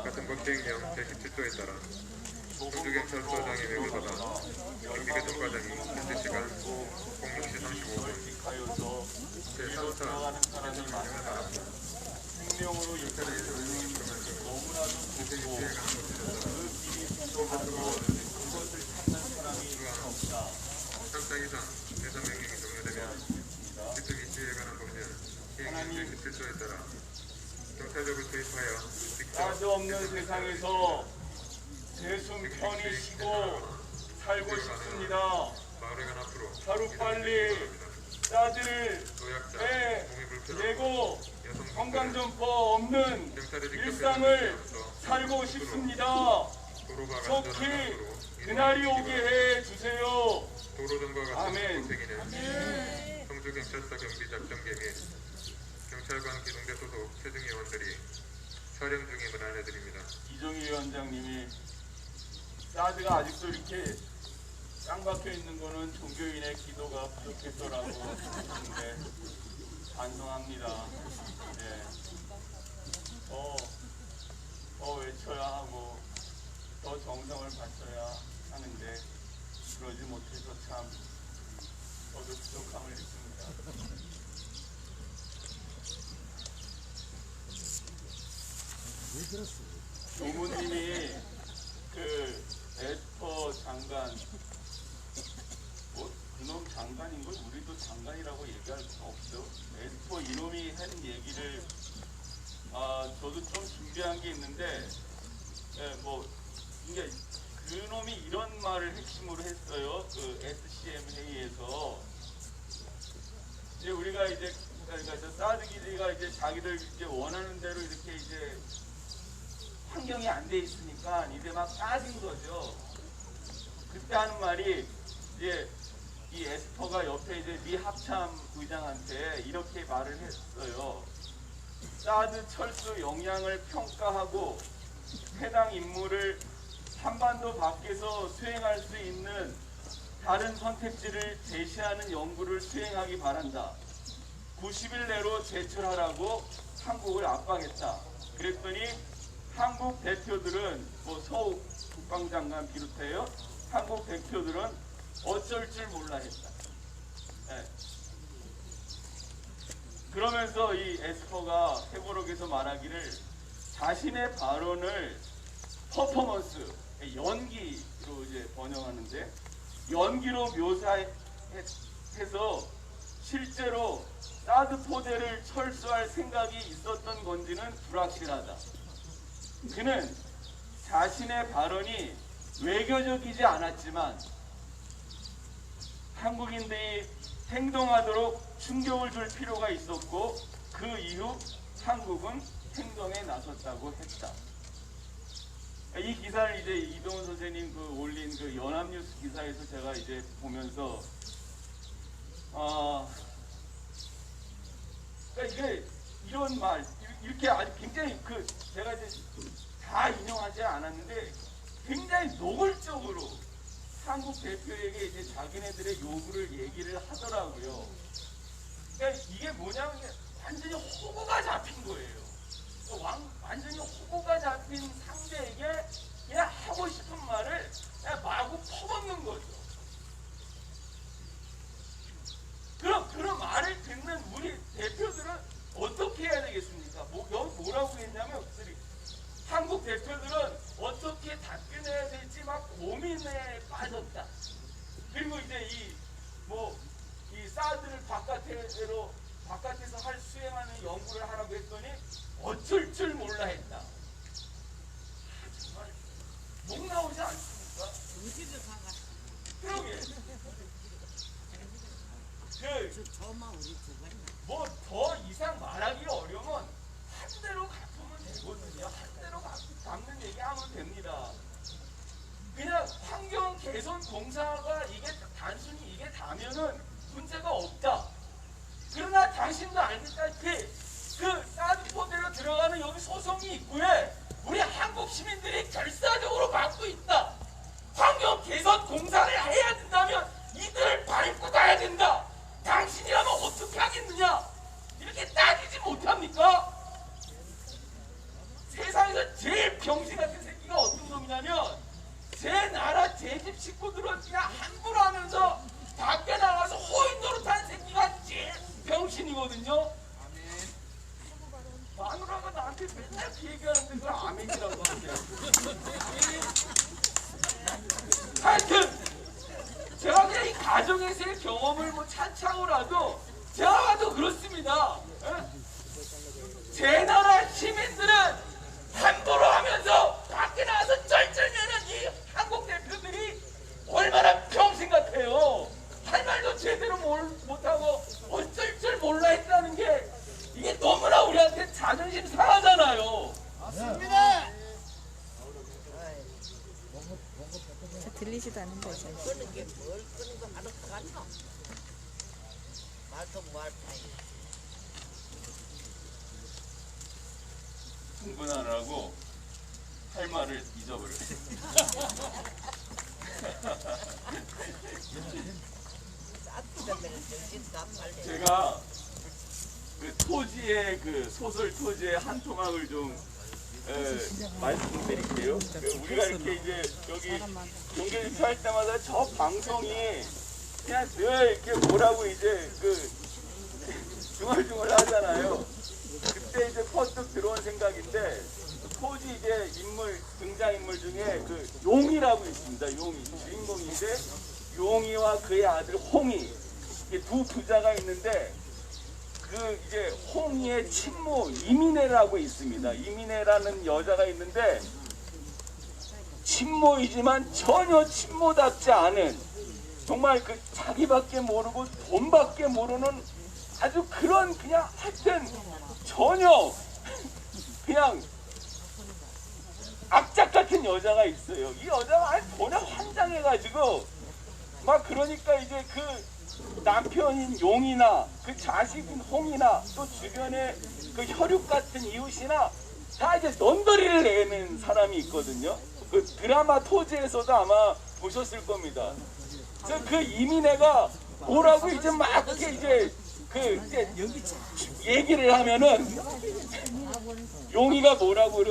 같은 법시행령 제17조에 따라 청주경찰서장의 명을 받아 경비교통과장이 현재 시간 06시 35분 제3차 해산 명령을 받았습니다. 생명으로 이끌어내는 너무나도 좋고 그 길이 부족하고 그것을 찾는 사람이 없다. 3차 이상 해산 명령이 종료되면 집회 및 시위에 관한 법률 시행령 제17조에 따라 경찰력을 투입하여 직접 따져 없는 세상에서 대숨 편히 쉬고 살고 싶습니다. 마을에 간 앞으로 하루빨리 따들을 노약자, 몸이 불편하고 내고 여성 건강점퍼 없는 경찰에 직접 일상을 배송되지 살고 싶습니다. 도로가 속히 안전한 곳으로 그날이 오게 해 주세요. 도로등과 같은 아멘. 공생이는 청주경찰서 경비작전계 및 경찰관 기동대 소속 최등 요원들이 촬영 중임을 알려드립니다. 이정희 위원장님이 사드가 아직도 이렇게 짱박혀 있는 거는 종교인의 기도가 부족했더라고 하는데 반성합니다. 네. 더 외쳐야 하고 더 정성을 바쳐야 하는데 그러지 못해서 참 저도 부족함을 느낍니다. 조무님이 그 에스퍼 장관 뭐 그놈 장관인 걸 우리도 장관이라고 얘기할 수 없죠. 에스퍼 이놈이 한 얘기를 저도 좀 준비한 게 있는데 뭐 이게 그놈이 이런 말을 핵심으로 했어요. 그 SCM 회의에서 이제 우리가 이제 그러니까 사드 기지가 이제 자기들 이제 원하는 대로 이렇게 이제 환경이 안 돼 있으니까 이제 막 까진 거죠. 그때 하는 말이 이제 이 에스퍼가 옆에 이제 미 합참 의장한테 이렇게 말을 했어요. 사드 철수 역량을 평가하고 해당 임무를 한반도 밖에서 수행할 수 있는 다른 선택지를 제시하는 연구를 수행하기 바란다. 90일 내로 제출하라고 한국을 압박했다. 그랬더니 한국 대표들은 뭐 서욱 국방장관 비롯해요. 한국 대표들은 어쩔 줄 몰라 했다. 네. 그러면서 이 에스퍼가 회고록에서 말하기를 자신의 발언을 퍼포먼스, 연기로 이제 번역하는데 연기로 묘사해서 실제로 사드 포대를 철수할 생각이 있었던 건지는 불확실하다. 그는 자신의 발언이 외교적이지 않았지만 한국인들이 행동하도록 충격을 줄 필요가 있었고 그 이후 한국은 행동에 나섰다고 했다. 이 기사를 이제 이동훈 선생님 그 올린 그 연합뉴스 기사에서 제가 이제 보면서 그러니까 이게 이런 말 이렇게 아주 굉장히 그 제가 이제 다 인용하지 않았는데 굉장히 노골적으로 한국 대표에게 이제 자기네들의 요구를 얘기를 하더라고요. 그러니까 이게 뭐냐면 완전히 호구가 잡힌 거예요. 완전히 호구가 잡힌 상대에게 그냥 하고 싶은 말을 그냥 마구 퍼붓는 거죠. 그런 말을 듣는 우리 대표들은 어떻게 해야 되겠습니까? 여기 뭐라고 했냐면 한국 대표들은 어떻게 답변해야 될지 막 고민에 빠졌다. 그리고 이제 이 사드를 바깥에서 수행하는 연구를 하라고 했더니 어쩔 줄 몰라 했다. 정말 목 나오지 않습니까? 그러게. 뭐 더 이상 말하기 어려우면 한 대로 갚으면 되거든요. 한 대로 갚는 얘기하면 됩니다. 그냥 환경 개선 공사가 단순히 이게 다면은 문제가 없다. 그러나 당신도 알겠다시피 그 사드 포대로 들어가는 여기 아멘이거든요. 마누라가 나한테 맨날 그 얘기하는데 그걸 아멘이라고 하냐. 하여튼 제가 그냥 이 가정에서의 경험을 뭐 차차고라도 제가 봐도 그렇습니다. 제 나라 시민들은 함부로 하면서 밖에 나와서 쩔쩔매는 이 한국 대표들이 얼마나 병신 같아요. 할 말도 제대로 못하고 어쩔 줄 몰라 했다는 게 이게 너무나 우리한테 자존심 상하잖아요. 들리지도 않는다 이제. 끄는 게 뭘 끄는 거 하는 거 같노? 말도 뭐할 파이. 흥분하라고 할 말을 잊어버렸어요. 제가 그 토지의 그 소설 토지의 한 토막을 좀 말씀드릴게요. 우리가 이렇게 이제 여기 종교 집회할 때마다 저 방송이 그냥 늘 이렇게 뭐라고 이제 그 중얼중얼 하잖아요. 그때 이제 퍼뜩 들어온 생각인데 토지 이제 인물 등장인물 중에 그 용이라고 있습니다. 용이 주인공인데 용이와 그의 아들 홍이 이게 두 부자가 있는데 그 이제 홍이의 친모 이민혜라고 있습니다. 이민혜라는 여자가 있는데 친모이지만 전혀 친모답지 않은 정말 그 자기밖에 모르고 돈밖에 모르는 아주 그런 그냥 하여튼 전혀 그냥 악착 같은 여자가 있어요. 이 여자가 돈에 환장해가지고 막 그러니까 이제 그 남편인 용이나 그 자식인 홍이나 또 주변에 그 혈육 같은 이웃이나 다 이제 넌더리를 내는 사람이 있거든요. 그 드라마 토지에서도 아마 보셨을 겁니다. 그래서 그 이민혜가 뭐라고 이제 막 이렇게 이제 그 이제 얘기를 하면은 용이가 뭐라고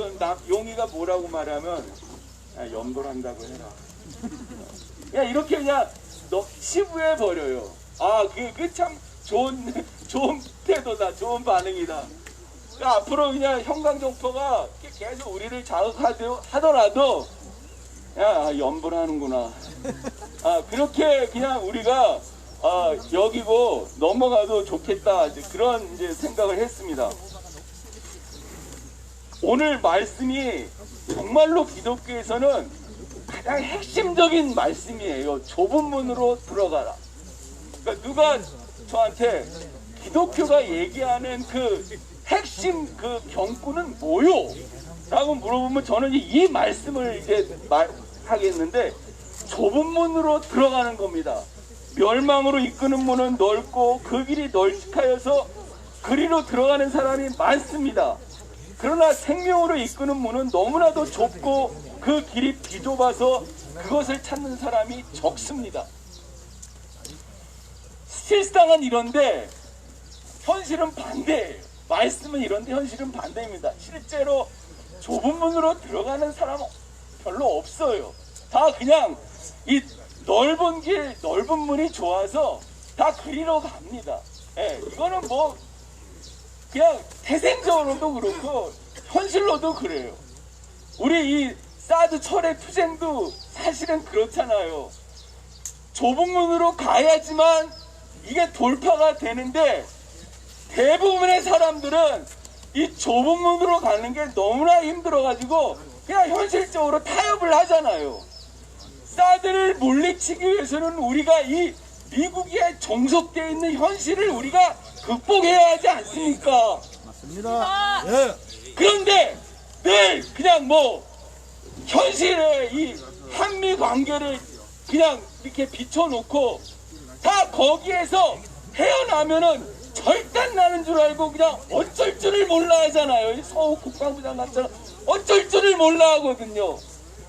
용이가 뭐라고 말하면 야, 연골한다고 해라. 야 이렇게 그냥 치부해 버려요. 아, 그 참 좋은 태도다, 좋은 반응이다. 그러니까 앞으로 그냥 형광정포가 계속 우리를 자극하더라도 야 연불하는구나. 아 그렇게 그냥 우리가 여기고 넘어가도 좋겠다 이제 그런 이제 생각을 했습니다. 오늘 말씀이 정말로 기독교에서는 가장 핵심적인 말씀이에요. 좁은 문으로 들어가라. 그러니까 누가 저한테 기독교가 얘기하는 그 핵심 그 경구는 뭐요? 라고 물어보면 저는 이 말씀을 이제 하겠는데 좁은 문으로 들어가는 겁니다. 멸망으로 이끄는 문은 넓고 그 길이 널찍하여서 그리로 들어가는 사람이 많습니다. 그러나 생명으로 이끄는 문은 너무나도 좁고 그 길이 비좁아서 그것을 찾는 사람이 적습니다. 실상은 이런데 현실은 반대예요. 말씀은 이런데 현실은 반대입니다. 실제로 좁은 문으로 들어가는 사람은 별로 없어요. 다 그냥 이 넓은 길, 넓은 문이 좋아서 다 그리로 갑니다. 예, 이거는 뭐 그냥 태생적으로도 그렇고 현실로도 그래요. 우리 이 사드 철의 투쟁도 사실은 그렇잖아요. 좁은 문으로 가야지만 이게 돌파가 되는데 대부분의 사람들은 이 좁은 문으로 가는 게 너무나 힘들어가지고 그냥 현실적으로 타협을 하잖아요. 사드를 물리치기 위해서는 우리가 이 미국에 종속되어 있는 현실을 우리가 극복해야 하지 않습니까? 맞습니다. 예. 그런데 늘 그냥 뭐 현실의 이 한미 관계를 그냥 이렇게 비춰놓고 다 거기에서 헤어나면은 절단 나는 줄 알고 그냥 어쩔 줄을 몰라 하잖아요. 서욱 국방부 장관처럼 어쩔 줄을 몰라 하거든요.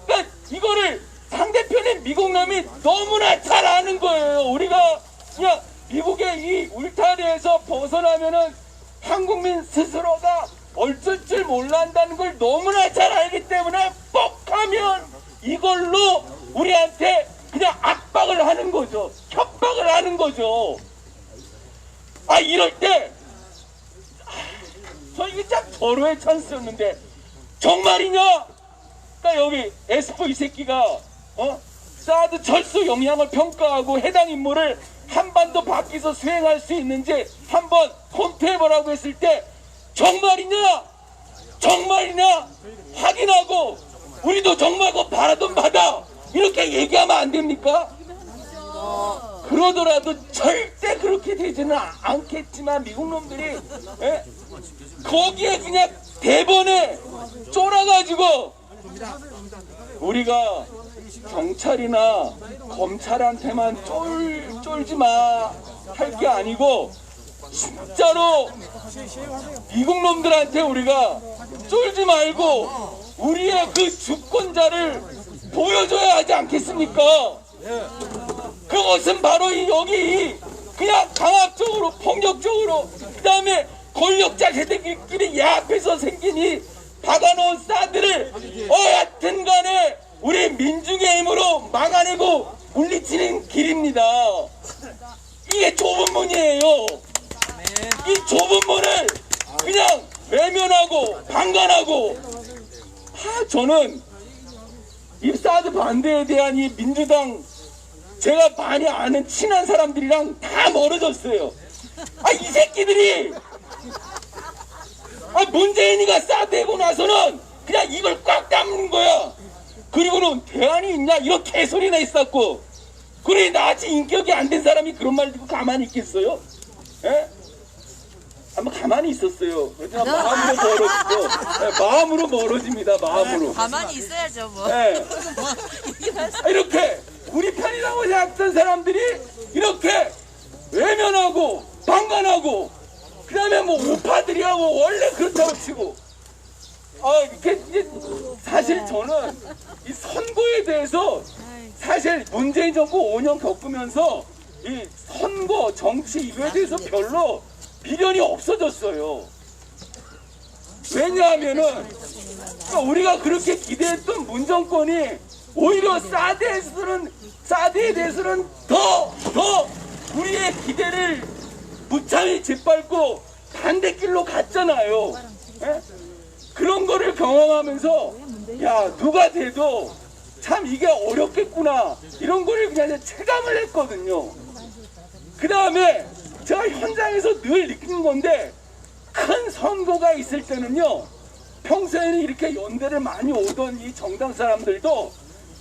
그러니까 이거를 상대편의 미국 놈이 너무나 잘 아는 거예요. 우리가 그냥 미국의 이 울타리에서 벗어나면은 한국민 스스로가 어쩔 줄 몰라 한다는 걸 너무나 잘 알기 때문에 뻑하면 이걸로 우리한테 그냥 압박을 하는 거죠. 협박을 하는 거죠. 아 이럴 때 절호의 찬스였는데 정말이냐? 그러니까 여기 에스포 이 새끼가 사드 철수 영향을 평가하고 해당 임무를 한반도 밖에서 수행할 수 있는지 한번 검토해보라고 했을 때 정말이냐? 정말이냐? 확인하고 우리도 정말 그 바라던 바다 이렇게 얘기하면 안 됩니까? 그러더라도 절대 그렇게 되지는 않겠지만 미국 놈들이 거기에 그냥 대번에 쫄아가지고 우리가 경찰이나 검찰한테만 쫄지 마 할 게 아니고 진짜로 미국 놈들한테 우리가 쫄지 말고 우리의 그 주권자를 보여줘야 하지 않겠습니까? 그것은 바로 여기 그냥 강압적으로 폭력적으로 그 다음에 권력자 세대끼리 야합해서 생긴 이 박아놓은 사드를 어여튼 간에 우리 민중의 힘으로 막아내고 물리치는 길입니다. 이게 좁은 문이에요. 이 좁은 문을 그냥 외면하고 방관하고 저는 이 사드 반대에 대한 이 민주당 제가 많이 아는 친한 사람들이랑 다 멀어졌어요. 이 새끼들이 문재인이가 사드하고 나서는 그냥 이걸 꽉 다무는 거야. 그리고는 대안이 있냐 이런 개소리나 있었고 그래 나같이 인격이 안 된 사람이 그런 말 듣고 가만히 있겠어요? 예? 한번 가만히 있었어요. 그렇지만 마음으로 멀어지죠. 마음으로 멀어집니다. 마음으로. 가만히 있어야죠 뭐. 예. 이렇게 우리 편이라고 생각했던 사람들이 이렇게 외면하고 방관하고 그 다음에 뭐 우파들이하고 원래 그렇다고 치고 이렇게 사실 저는 이 선거에 대해서 사실 문재인 정부 5년 겪으면서 이 선거 정치 이거에 대해서 별로 미련이 없어졌어요. 왜냐하면은 우리가 그렇게 기대했던 문정권이 오히려 사드에 대해서는 더 우리의 기대를 무참히 짓밟고 반대길로 갔잖아요. 에? 그런 거를 경험하면서 야 누가 돼도 참 이게 어렵겠구나 이런 거를 그냥 체감을 했거든요. 그 다음에 제가 현장에서 늘 느낀 건데 큰 선거가 있을 때는요 평소에는 이렇게 연대를 많이 오던 이 정당 사람들도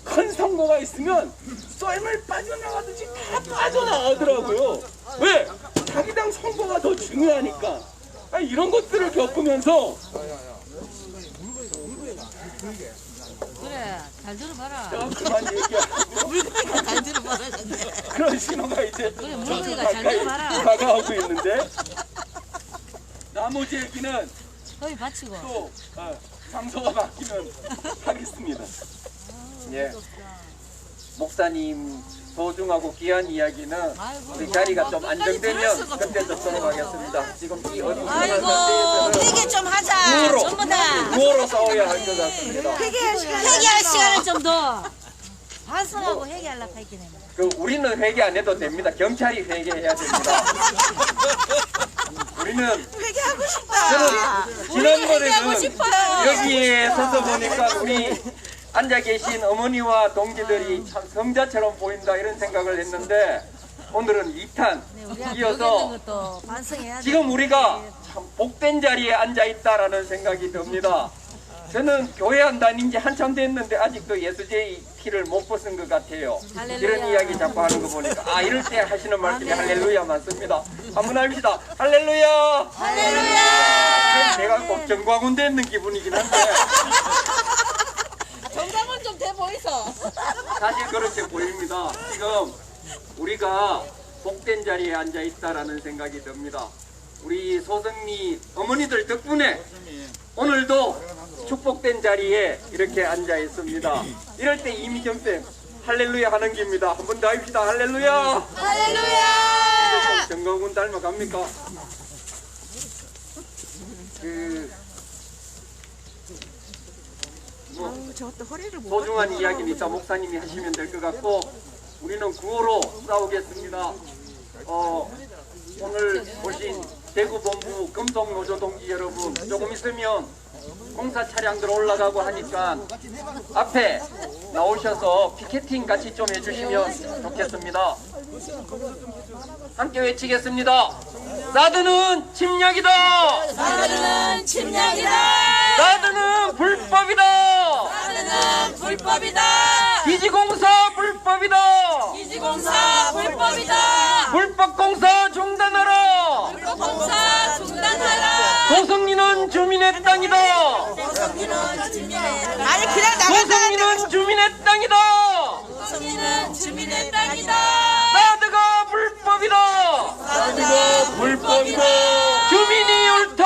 큰 선거가 있으면 썰물 빠져나가듯이 다 빠져나가더라고요. 왜? 자기 당 선거가 더 중요하니까. 이런 것들을 겪으면서 그래 잘 들어봐라. 그만 얘기하고 물고기가 잘 들어봐라. 그런 신호가 이제 그래 물고기가 잘 들어봐라. 다가오고 있는데 나머지 얘기는 거기 받치고. 또 장소가 바뀌면 하겠습니다. 예, 목사님 소중하고 귀한 이야기는 우리 자리가 좀 안정되면 그때 듣도록 하겠습니다. 지금 이 어린 아이고 회개 좀 하자. 전부 다. 구호로 싸워야 할 것 같습니다. 회개할 시간을 좀 더. 반성하고 회개하려고 했겠네. 우리는 회개 안 해도 됩니다. 경찰이 회개해야 됩니다. 우리는 회개하고 싶다. 저는 지난번에는 여기에 서서 보니까 우리 앉아 계신 어머니와 동지들이 참 성자처럼 보인다 이런 생각을 했는데 오늘은 2탄 이어서 지금 우리가 참 복된 자리에 앉아 있다라는 생각이 듭니다. 저는 교회 안 다닌 지 한참 됐는데 아직도 예수제의 피를 못 벗은 것 같아요. 이런 이야기 자꾸 하는 거 보니까 이럴 때 하시는 말씀이 할렐루야 맞습니다. 한번 합시다. 할렐루야. 할렐루야. 제가 꼭 정광훈 되는 기분이긴 한데 정강은 좀 돼 보이소. 사실 그렇게 보입니다. 지금 우리가 복된 자리에 앉아 있다라는 생각이 듭니다. 우리 소승리 어머니들 덕분에 오늘도 축복된 자리에 이렇게 앉아 있습니다. 이럴 때 이미정쌤 할렐루야 하는 겁니다. 한 번 더 합시다. 할렐루야. 할렐루야. 정광훈 닮아갑니까? 소중한 이야기는 이따 목사님이 하시면 될 것 같고 우리는 구호로 싸우겠습니다. 오늘 오신 대구본부 금속노조 동지 여러분, 조금 있으면 공사 차량들 올라가고 하니까 앞에 나오셔서 피켓팅 같이 좀 해주시면 좋겠습니다. 함께 외치겠습니다. 사드는 침략이다. 사드는 침략이다. 사드는 불법이다. 사드는 불법이다. 기지공사 불법이다. 기지공사 불법이다. 불법공사 중단하라. 불법공사 중단하라. 도성리는 주민의 땅이다. 도성리는 주민의 땅이다. 아니 그냥 도성리는 주민의 땅이다. 도성리는 주민의 땅이다. 사드가 불법이다. 사드가 불법이다. 주민이 옳다.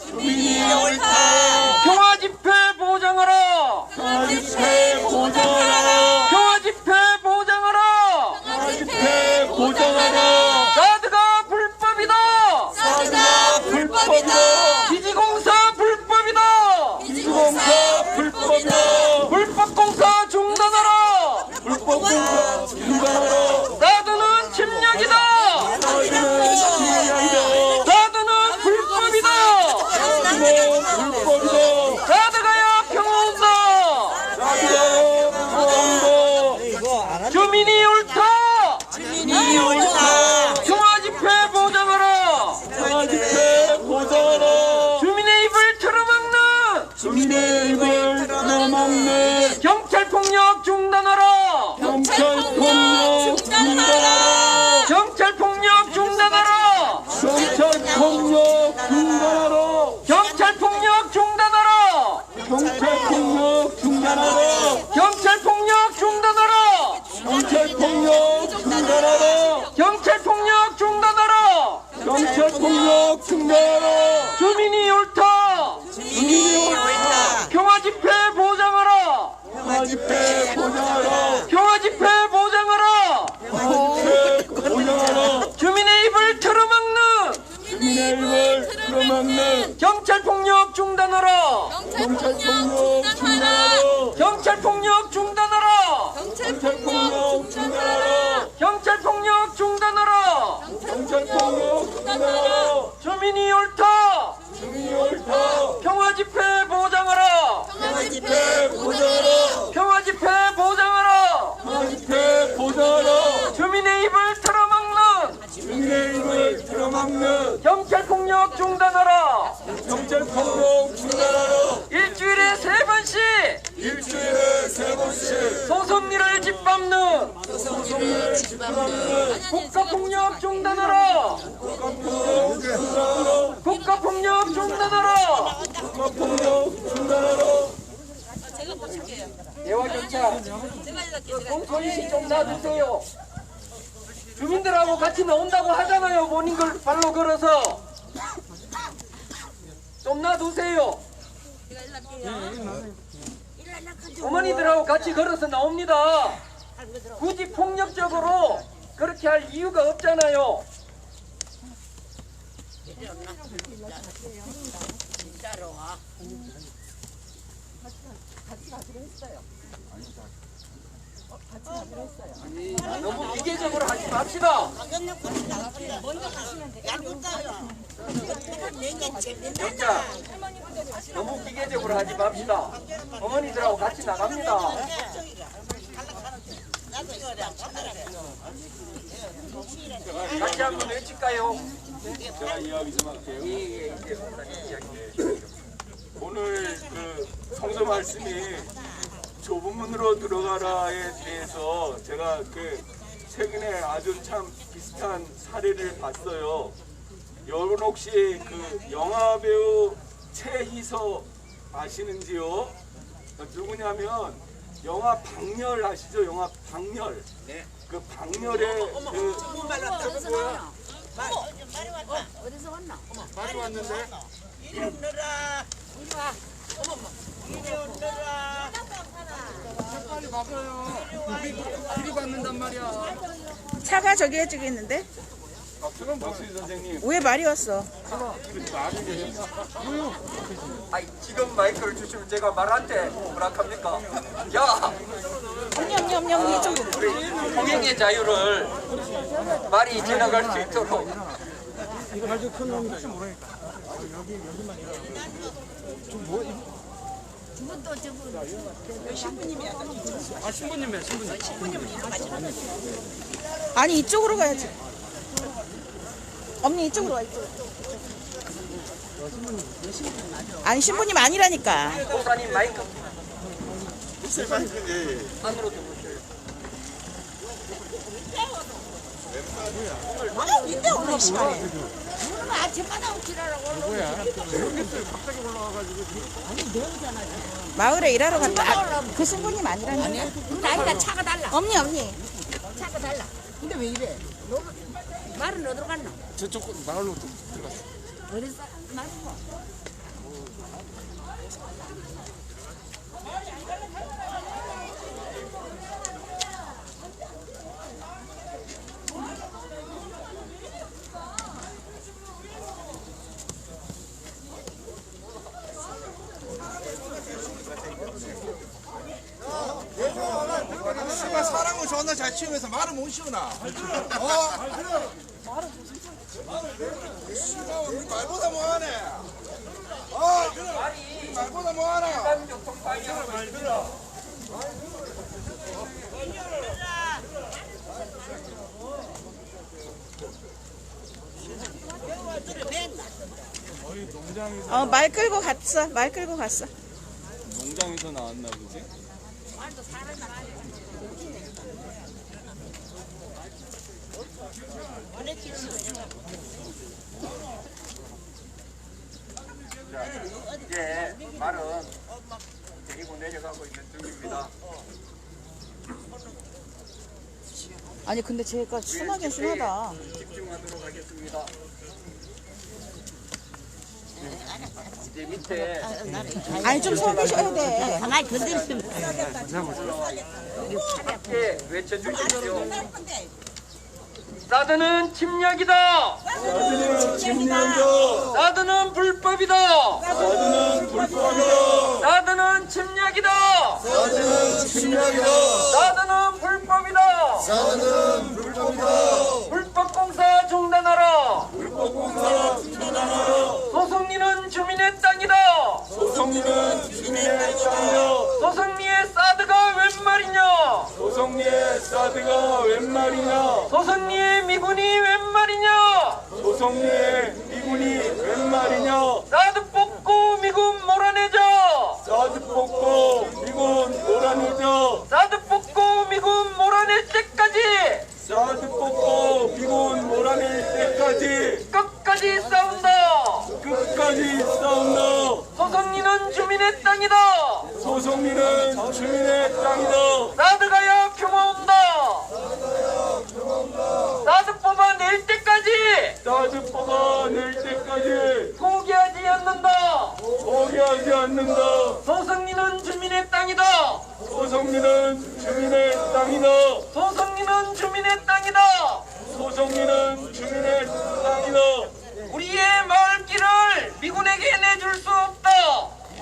주민이 옳다. 평화 집회 보장하라. 평화 집회 보장하라. 평화 집회 보장하라. 평화 집회 보장하라. 사드가 불법이다. 사드가 불법이다. 기지공사 불법이다. 기지공사 불법이다. 불법공사 중단하라. 불법공사 중단하라. 사드는 침략이다. 사드는 불법이다. 사드가야 평온다. 주민이 옳다. 주민이 옳다. 평화 집회 보장하라. 평화 집회 보장하라. 주민의 입을 틀어막는. 주민의 입을 틀어막는. 경찰 폭력 중단하라. 경찰 폭력 중단하라. 경찰 폭력 중단하라. 경찰 폭력 중단하라. 경찰 폭력 중단하라. 경찰 폭력 중단하라. 경찰 폭력 중단하라. 경찰 폭력 중단하라. 경찰 폭력 중단하라. 경찰 폭력 중단하라. 주민이 옳다. 주민이 옳다. 평화 집회 보장하라. 평화 집회 보장하라. 평화 집회 보장하라. 평화 집회 보장하라. 주민의 입을 틀어막는. 주민의 입을 틀어막는 경찰 폭력 중단하라. 경찰 폭력 중단하라. 경찰 폭력 중단하라. 경찰 폭력 중단하라. 경찰 폭력 중단하라. 경찰 폭력 중단하라. 주민이 옳다. 주민이 옳다. 평화 집회 보장하라. 평화 집회 보장하라. 평화 집회 보장하라. 평화 집회 보장하라. 주민의 입을 틀어막는. 주민의 입을 틀어막는 경찰 폭력 중단하라. 경찰 폭력 중단하라. 일주일에 3번씩 일주일에 3번씩 소송리를 짓밟는 소송을 집합하는 국가폭력 중단하라. 국가폭력 중단하라. 국가폭력 중단하라. 국가폭력 중단하라. 대화 경찰 꽁소리씨 좀 놔주세요. 주민들하고 같이 나온다고 하잖아요. 모닝 걸 발로 걸어서 좀 놔두세요. 어머니들하고 같이 걸어서 나옵니다. 굳이 폭력적으로 그렇게 할 이유가 없잖아요. 너무 기계적으로 하지 맙시다. 경찰, 너무 기계적으로 하지 맙시다. 어머니들하고 같이 나갑니다. 같이 한번 외칠까요? 제가 이야기 좀 할게요. 오늘 그 성서 말씀이 좁은 문으로 들어가라에 대해서 제가 그 최근에 아주 참 비슷한 사례를 봤어요. 여러분 혹시 그 영화 배우 최희서 아시는지요? 누구냐면 영화 박렬 아시죠? 영화 박렬. 네. 그 박렬의 그 어디서 왔나? 말이 왔는데 이리 오너라. 이리 와. 이리 오너라. 빨리 받아요. 길이 받는단 말이야. 차가 저기 해주고 있는데 박수희 선생님. 왜 말이 왔어? 아이, 지금 마이크를 주시면 제가 말한테 뭐라합니까? 야! 냠냠냠 이쪽으로. 우리 통행의 자유를 말이 지나갈 수 있도록 이거 가지고 큰 놈이 혹시 모르니까. 여기만 이거. 아, 신부님이야, 신부님. 아니 이쪽으로 가야지. 언니 이쪽으로 와. 이쪽으로. 아니 신부님 아니라니까. 목사님 마이크 안으로 이때 오늘 시간에. 마을에 일하러 갔다. 그 신부님 아니라니까. 나이가 차가 달라. 언니 언니. 차가 달라. 근데 왜 이래? 너 말은 어디로 갔나? 저쪽 마을로 또 들어갔어. 어디서 말고? 사람은 존나 잘 치우면서 말은 못 치우나? 말보다 뭐하네? 말보다 뭐하나? 말 끌고 갔어. 말 끌고 갔어. 농장에서 나왔나 보지? 이제 말은 데리고 내려가고 있는 중입니다. 아니 근데 쟤가 순하긴 순하다. 집중하도록 하겠습니다. 이제 밑에 아니 좀 손을 쉬어야 돼. 가만히 건드리면 함께 외쳐주십시오. 사드는 침략이다. 사드는 침략이다. 사드는 불법이다. 사드는 불법이다. 사드는 침략이다. 사드는 침략이다. 사드는 불법이다. 사드는 불법이다. 불법공사 중단하라. 불법공사 중단하라. 소송리는 주민의 땅이다. 소송리는 주민의 땅이다. 소송리의 사드가 웬 말이냐. 소송리의 사드가 웬 말이냐. 소송리의 미군이 웬 말이냐. 소송리의 미군이 웬 말이냐. 사드 뽑고 미군 몰아내자. 사드 뽑고 미군 몰아내자. 사드 뽑고 미군 몰아낼 때까지 사드 뽑고 미군 몰아낼 때까지 끝까지 싸운다. 끝까지 싸운다. 소송리는 주민의 땅이다. 소송리는 주민의 땅이다. 사드 가야 평화 온다. 사드 뽑아낼 때까지 사드 뽑아낼 때까지 포기하지 않는다. 포기하지 않는다. 소송리는 주민의 땅이다. 소송리는 주민의 땅이다. 소송리는 주민의 땅이다. 소송리는 주민의 땅이다. 우리의 마을길을 미군에게 내줄 수 없다.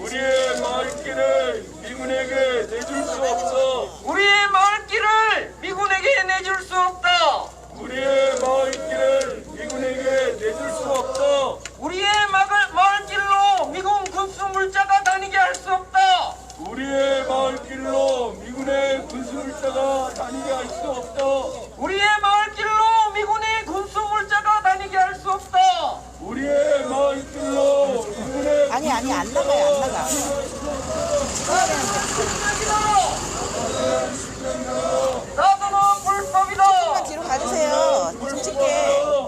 우리의 마을길을 미군에게 내줄 수 없어. 우리의 마을길을 미군에게 내줄 수 없다. 우리의 마을길을 미군에게 내줄 수 없다. 우리의 마을길로 미군 군수 물자가 다니게 할 수 없다. 우리의 마을길로 미군의 군수물자가 다니게 할 수 없다. 우리의 마을길로 미군의 군수 물자가 다니게 할 수 없다. 우리의 마을길로 미군의 아니 안 나가요 안 나가. 사드는 불법이다. 조금만 뒤로 가주세요. 좀 찍게.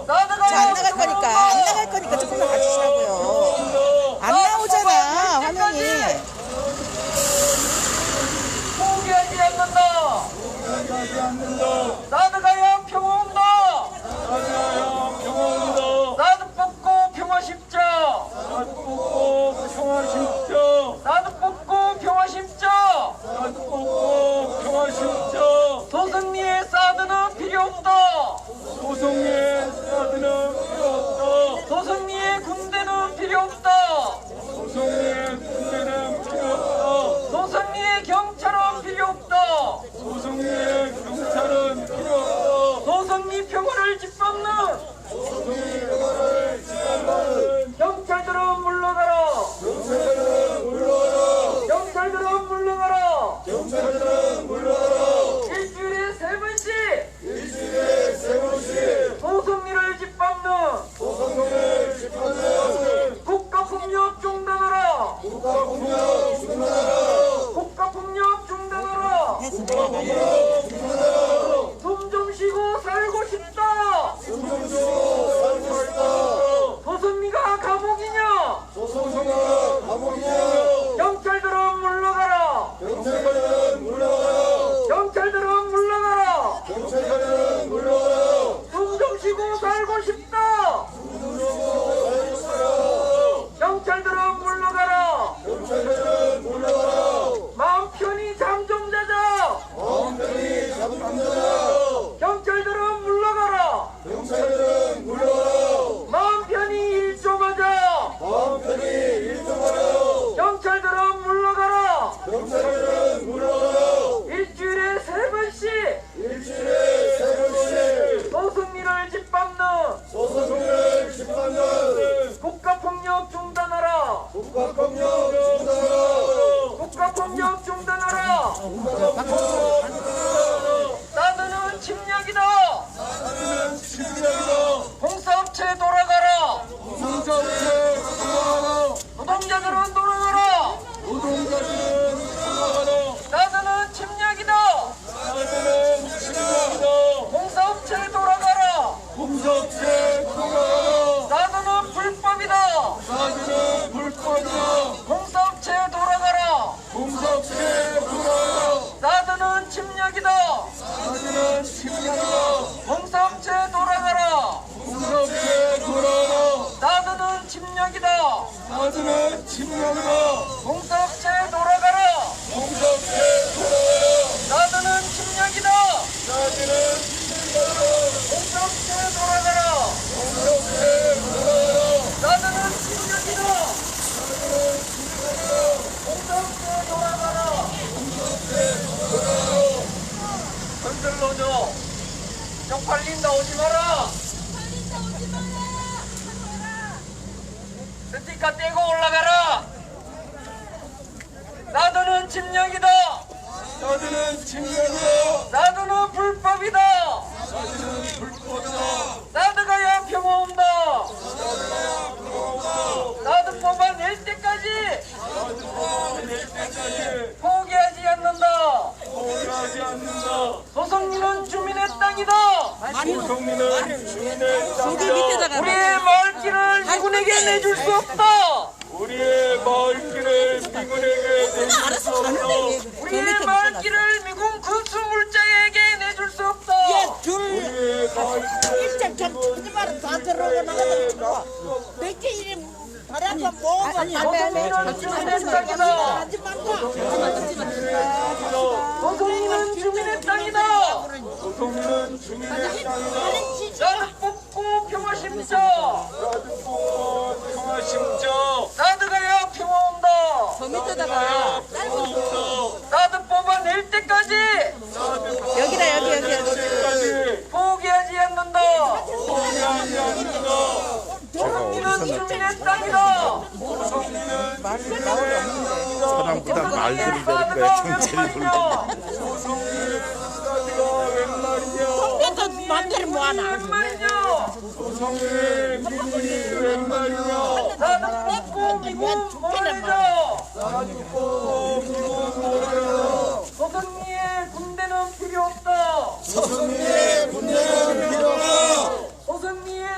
사드가 저 안 나갈 거니까 안 나갈 거니까 조금만 가주시라고요. 안 나오잖아 화면이. 포기하지 않는다. 포기하지 않는다. 사드 가야 평화 온다. 사드가야 평화 온다. 사드 뽑고 평화 십자. 사드 뽑고 평화 심자. 사드 뽑고 평화 십자. 사드 뽑고 평화 심자. 소승리의 사드는 필요 없다. 소송의 사드는 필요 없다. 소승리의 군대는 국가폭력 중단하라. 사드는 침략이다. 공사업체 돌아가라. 노동자들은 돌아가라. 사드는 침략이다. 공사업체 돌아가라. 사드는 불법이다. 공사업체 돌아가라. 사드는 침략이다. 공사업체 돌아가라. 사드는 침략이다. 공사업체 돌아가라. 사드는 침략이다. 공사업체 돌아가라. 사드는 침략이다. 공사업체 돌아가라. 흔들러줘. 쪽팔린다 오지 마라. 스티커 떼고 올라가라. 사드는 침략이다. 사드는 불법이다. 사드가야 평화온다. 사드 뽑아낼 때까지 포기하지 않는다. 소송리는 주민의 땅이다. 저기 밑에다가 우리의 마을길을 미군에게 내줄 수 없다. 우리의 마을길을 미군에게 내줄 수 알아서 없다. 가는데 저 우리의 밑에 마을길을 미군 군수물자에게 내줄 수 없다. 줄 일장 전 천지마를 다 들어오고 나가다 몇개 이름 다리 한번 모아봐. 소송리는 주민의 땅이다. 하지 말고. 소송리는 주민의 땅이다. 소송리는 주민의 땅이다. 사드 뽑고 평화 심자. 평화 심자. 사드가야 평화 온다. 저 밑에다가 사드 뽑아낼 때까지 여기다 여기. 포기하지 않는다. 소송리는 주민의 땅이다. 사람보다 말들이 사드가 웬 말이냐. 또 맘대로 뭐하나. 웬 말이냐. 미군이 웬 말이냐. 사드 뽑고 미군 보내자. 소송리의 군대는 필요 없다. 소송리의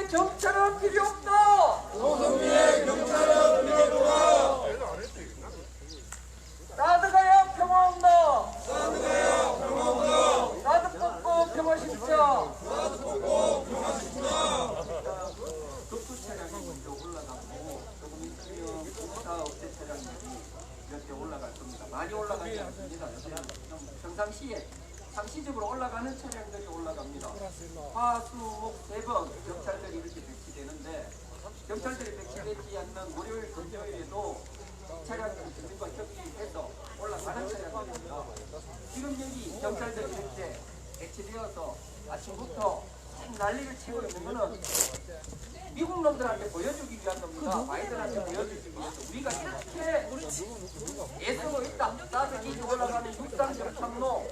경찰은 필요 없다. 사드가야 평화 온다. 사드 뽑고 평화 심자. 급수 차량이 먼저 올라가고 조금 있으면 공사 업체 차량들이 이렇게 올라갈 겁니다. 많이 올라가지 않습니다. 좀 평상시에 상시적으로 올라가는 차량들이 올라갑니다. 화, 수, 목 3번 경찰들이 이렇게 배치되는데 경찰들이 배치되지 않는 월요일, 금요일에도 차량들이 주민과 협의해서 올라가는 차량입니다. 지금 여기 경찰들이 이렇게 배치되어서 아침부터 난리를 치고 있는 거는 미국 놈들한테 보여주기 위한 겁니다. 바이든한테 보여주기 위해서 우리가 이렇게 애쓰고 있다. 사드 기지 올라가는 육상 정탐로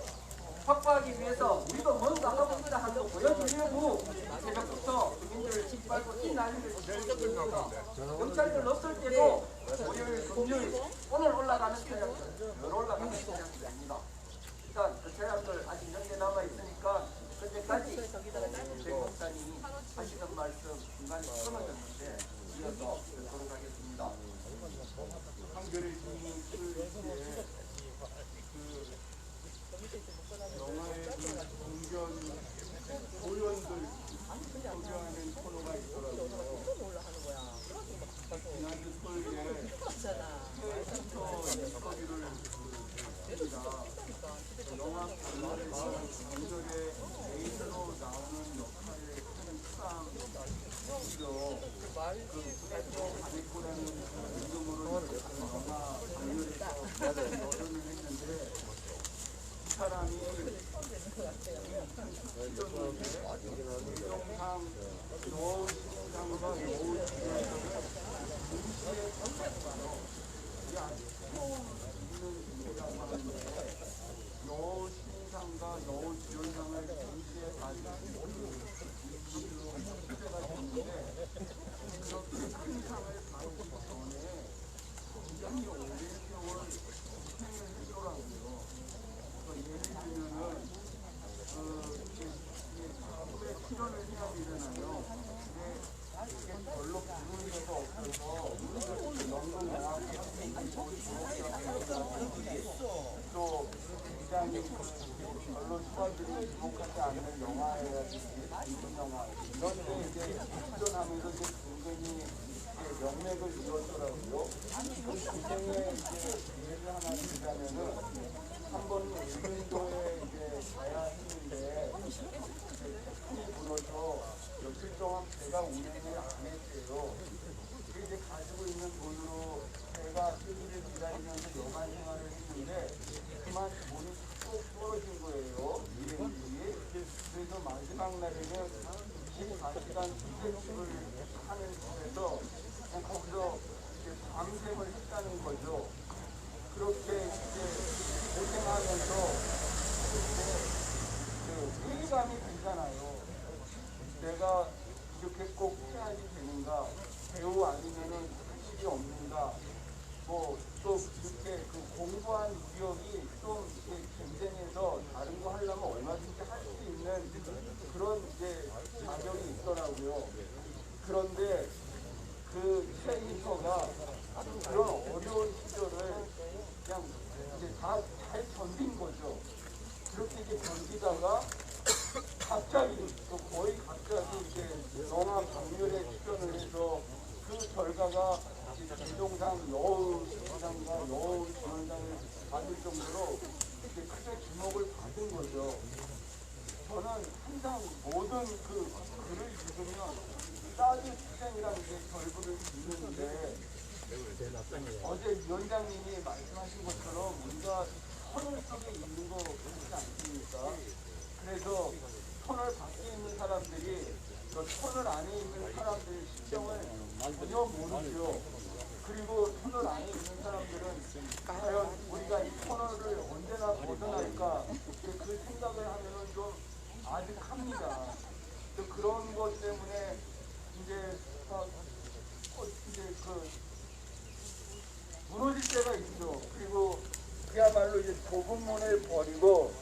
확보하기 위해서 우리도 뭔가 하고 있다 하는 거 보여주려고 새벽부터 주민들을 짓밟고 이 난리를 치고 있습니다. 경찰들 없을 때도 월요일, 금요일 오늘 올라가는 차량들, 늘 올라가는 차량들입니다. 일단 그 차량들 아직 연계 남아 있으니까 현재까지 대법관이 하시던 말씀 중간에 끊어졌는데 이어서 듣도록 하겠습니다. 판결의 중인 수요일에 영화의 공견 의원들 소개하는 코너가 있더라고요. 지난주 토요일에 해외센터 일거리를 했습니다. 영화 관련의 관절의 메인으로 나오는 역할을 하는 수상이죠. 그 후대표 관리코라는 이름으로 영화 관련해서 노력을 했는데 이 사람이 영상 노후 시장과 노후 시장에서 동시에 또 굉장히 별로 사람들이 주목하지 않는 영화라든지 인문 영화 이런 데 이제 출연하면서 이제 굉장히 명맥을 이뤘더라고요. 그 중에 이제 예를 하나 들자면은 한 번은 일본도에 이제 가야 했는데 태풍이 불어서 며칠 동안 배가 운행을 안 했대요. 이제 가지고 있는 돈으로 배가 뜨기를 기다리면서 여간 생활을 했는데 그만 돈이 쭉 떨어진 거예요. 일행들이. 그래서 마지막 날에는 24시간 휴게식을 하는 곳에서 거기서 이제 밤샘을 했다는 거죠. 그렇게 이제 고생하면서 그 회의감이 들잖아요. 내가 이렇게 꼭 해야지 되는가? 배우 아니면은 확실히 없는가? 뭐 또 이렇게 그 공부한 이력이 좀 이렇게 경쟁해서 다른 거 하려면 얼마든지 할 수 있는 그런 이제 자격이 있더라고요. 그런데 그 최인서가 그런 어려운 시절을 그냥 이제 다 잘 견딘 거죠. 그렇게 이제 견디다가 갑자기 거의 갑자기 이제 영화 박멸에 출연을 해서 그 결과가 대종상 여우 수상과 여우 주연상을 받을 정도로 이렇게 크게 주목을 받은 거죠. 저는 항상 모든 그 글을 읽으면 사드 투쟁이라는 게 결부를 짓는데 어제 위원장님이 말씀하신 것처럼 우리가 터널 속에 있는 거 그렇지 않습니까? 그래서 터널 밖에 있는 사람들이 저 터널 안에 있는 사람들의 심정을 전혀 모르죠. 그리고 터널 안에 있는 사람들은 과연 우리가 이 터널을 언제나 벗어날까 그 생각을 하면은 좀 아득합니다. 그런 것 때문에 이제 그 무너질 때가 있죠. 그리고 그야말로 이제 좁은 문을 버리고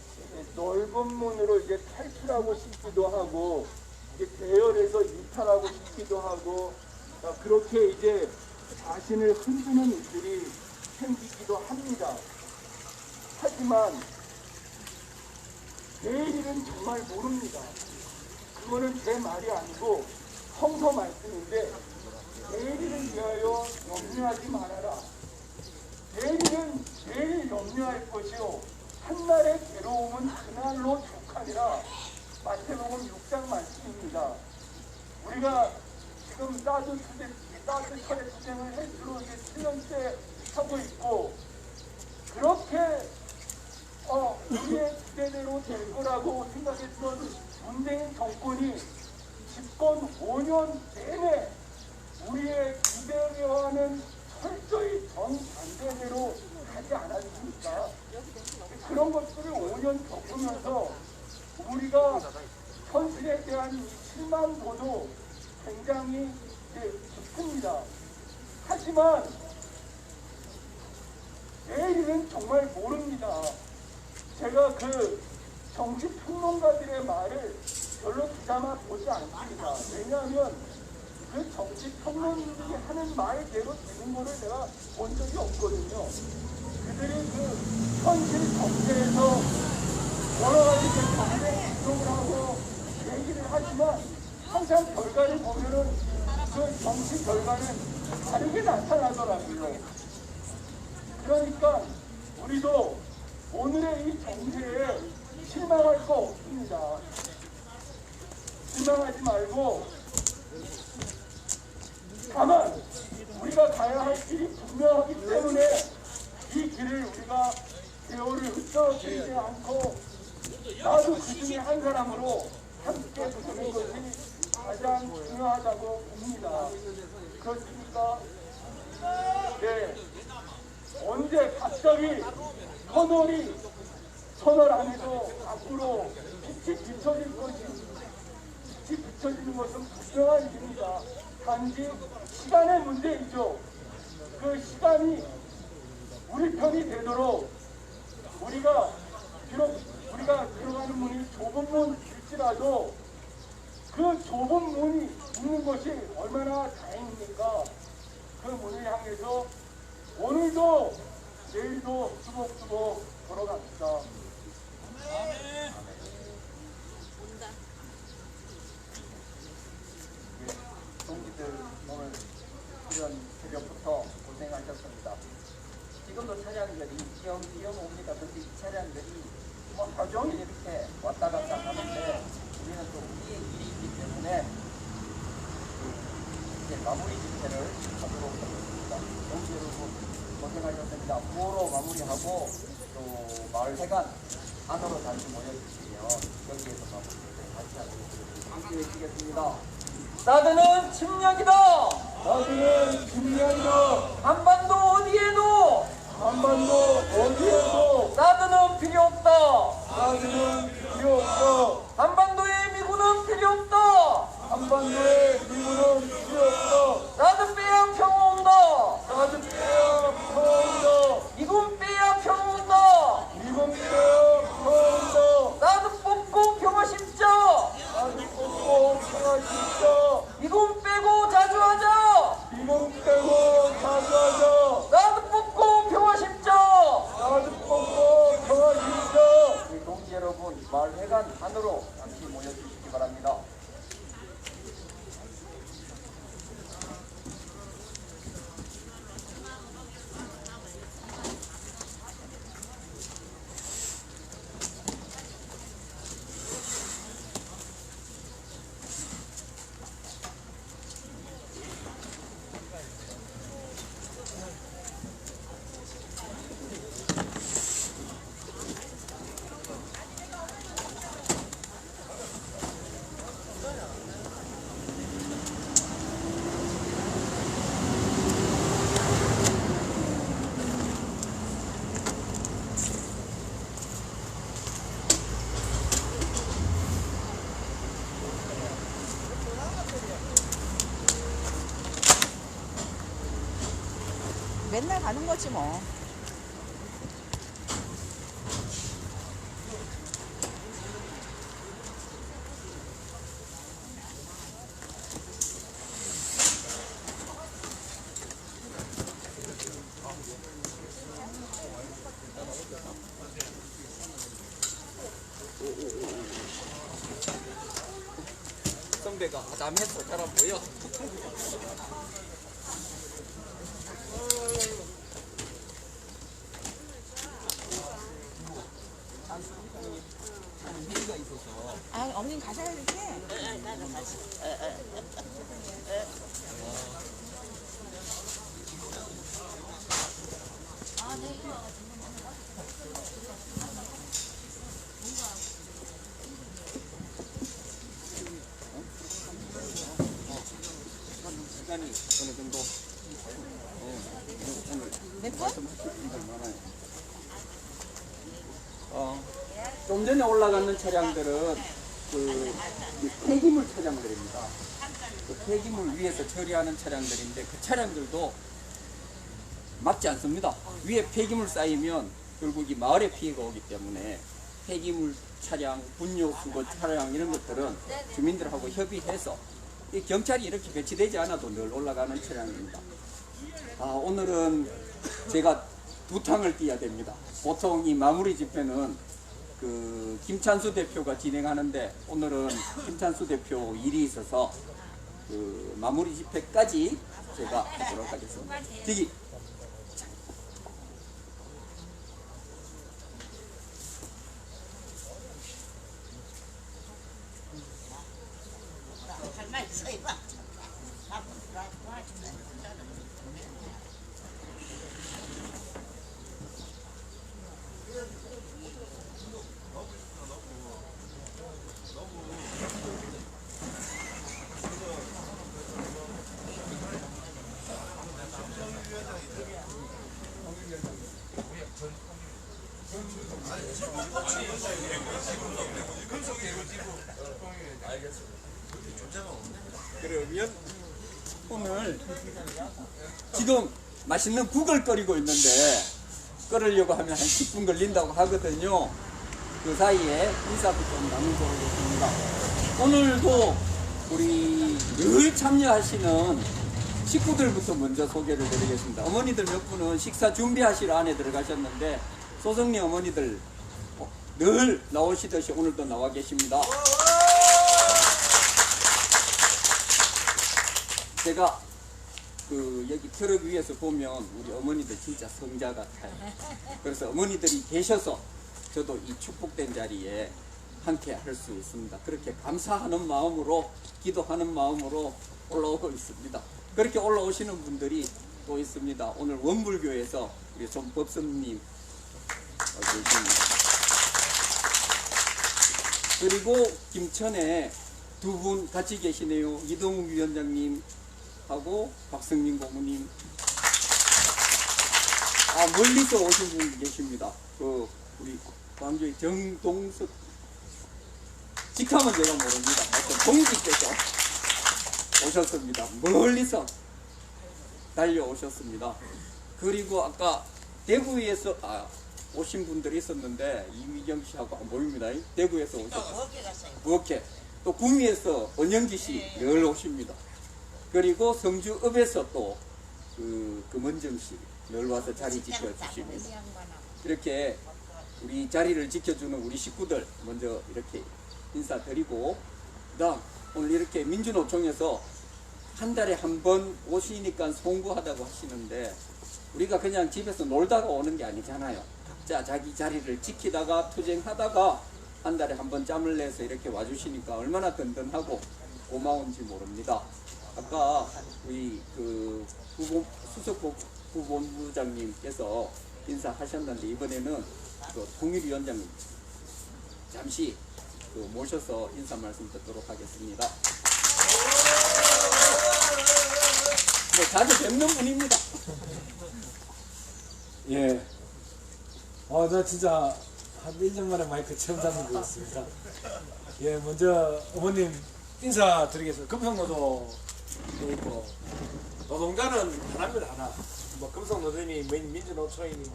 넓은 문으로 이제 탈출하고 싶기도 하고 이제 대열에서 이탈하고 싶기도 하고 그렇게 이제 자신을 흔드는 일들이 생기기도 합니다. 하지만 내일은 정말 모릅니다. 그거는 제 말이 아니고 성서 말씀인데 내일을 위하여 염려하지 말아라. 내일은 내일 염려할 것이요 한날의 괴로움은 그날로 족하니라. 마태복음 6장 말씀입니다. 우리가 지금 따뜻철의 투쟁을 헬스로 이제 7년째 하고 있고 그렇게 우리의 기대대로 될 거라고 생각했던 문재인 정권이 집권 5년 내내 우리의 기대와는 철저히 정반대대로 하지 않았습니까? 그런 것들을 5년 겪으면서 우리가 현실에 대한 이 실망도도 굉장히 깊습니다. 하지만 내일은 정말 모릅니다. 제가 그 정치평론가들의 말을 별로 귀담아 보지 않습니다. 왜냐하면 그 정치평론가들이 하는 말대로 되는 거를 내가 본 적이 없거든요. 그들이 그 현실 정세에서 여러 가지 정책 기록을 하고 얘기를 하지만 항상 결과를 보면은 그 정치 결과는 다르게 나타나더라고요. 그러니까 우리도 오늘의 이 정세에 실망할 거 없습니다. 실망하지 말고 다만 우리가 가야 할 길이 분명하기 때문에 이 길을 우리가 세월을 흩어지지 않고 나도 그 중에 한 사람으로 함께 부르는 것이 가장 중요하다고 봅니다. 그렇습니까? 네. 언제 갑자기 터널 안에서 앞으로 빛이 비춰질 것이 빛이 비춰지는 것은 분명한 일입니다. 단지 시간의 문제이죠. 그 시간이 우리 편이 되도록 우리가 비록 우리가 들어가는 문이 좁은 문일지라도 그 좁은 문이 있는 것이 얼마나 다행입니까? 그 문을 향해서 오늘도 내일도 수복수복 걸어갑시다. 동지들 오늘 이런 새벽부터 고생하셨습니다. 지금도 차량들이 띄엄띄엄 옵니다. 근데 이 차량들이 뭐 하루 종일 이렇게 왔다 갔다 하는데 우리는 또 우리의 일이 있기 때문에 이제 마무리 집회를 하도록 하겠습니다. 동지 여러분 고생하셨습니다. 구호로 마무리하고 또 마을회관 안으로 다시 모여주시면 여기에서 마무리 집회 다시 하도록 함께 해주시겠습니다. 사드는 침략이다. 사드는 침략이다. 한반도 어디에도 사드는 필요 없다. 사드는 필요 없다. 한반도에 미군은 필요 없다. 한반도에 미군은 필요 없다. 사드 빼야 평화 온다. 사드 빼야 평화 온다. 미군 빼야 평화 온다. 미군 빼야 평화 온다. 사드 뽑고 평화 심자. 사드 뽑고 평화 심자. 미군 빼고 자주 하자. 미군 빼고 자주 하자. 사드 뽑고 평화 심자. 사드 뽑고 평화 심자. 우리 동지 여러분 마을회관 안으로 잠시 모여주시기 바랍니다. 맨날 가는 거지 뭐. 성배가 남해서 잘 안 보여. 아, 어머님 가셔야 이렇게. 시간이 어느 정도 몇 분? 좀 전에 올라가는 차량들은 그 폐기물 차량들입니다. 그 폐기물 위에서 처리하는 차량들인데 그 차량들도 맞지 않습니다. 위에 폐기물 쌓이면 결국 이 마을에 피해가 오기 때문에 폐기물 차량, 분뇨수거 차량 이런 것들은 주민들하고 협의해서 이 경찰이 이렇게 배치되지 않아도 늘 올라가는 차량입니다. 오늘은 제가 두 탕을 띄어야 됩니다. 보통 이 마무리 집회는 그 김찬수 대표가 진행하는데 오늘은 김찬수 대표 일이 있어서 그 마무리 집회까지 제가 하도록 하겠습니다. 저기 그러면 오늘 지금 맛있는 국을 끓이고 있는데 끓으려고 하면 한 10분 걸린다고 하거든요. 그 사이에 인사도 좀 나누도록 하겠습니다. 오늘도 우리 늘 참여하시는 식구들부터 먼저 소개를 드리겠습니다. 어머니들 몇 분은 식사 준비하시러 안에 들어가셨는데 소성리 어머니들 늘 나오시듯이 오늘도 나와 계십니다. 제가 여기 트럭 위에서 보면 우리 어머니들 진짜 성자 같아요. 그래서 어머니들이 계셔서 저도 이 축복된 자리에 함께 할 수 있습니다. 그렇게 감사하는 마음으로, 기도하는 마음으로 올라오고 있습니다. 그렇게 올라오시는 분들이 또 있습니다. 오늘 원불교에서 우리 손법선님 계십니다. 그리고 김천에 두 분 같이 계시네요. 이동욱 위원장님 하고 박성민 고모님. 멀리서 오신 분 계십니다. 우리 광주의 정동석, 직함은 제가 모릅니다. 어떤 동지께서 오셨습니다. 멀리서 달려오셨습니다. 그리고 아까 대구에서 오신 분들이 있었는데 이미경 씨하고 안 보입니다. 대구에서 오셨어요. 그렇게 또 구미에서 은영기 씨 늘 오십니다. 그리고 성주읍에서 또 금원정 씨 늘 와서 자리 지켜주십니다. 이렇게 우리 자리를 지켜주는 우리 식구들 먼저 이렇게 인사드리고, 그다음 오늘 이렇게 민주노총에서 한 달에 한 번 오시니까 송구하다고 하시는데 우리가 그냥 집에서 놀다가 오는 게 아니잖아요. 각자 자기 자리를 지키다가 투쟁하다가 한 달에 한 번 짬을 내서 이렇게 와주시니까 얼마나 든든하고 고마운지 모릅니다. 아까 우리 수석 부본부장님께서 인사하셨는데 이번에는 통일위원장님 잠시 모셔서 인사 말씀 듣도록 하겠습니다. 자주 뵙는 분입니다. 예. 나 진짜 한 1년 만에 마이크 처음 잡는 것 같습니다. 예, 먼저 어머님 인사드리겠습니다. 금성노도 있고, 노동자는 하나입니다, 하나. 금성노동이 민주노총이니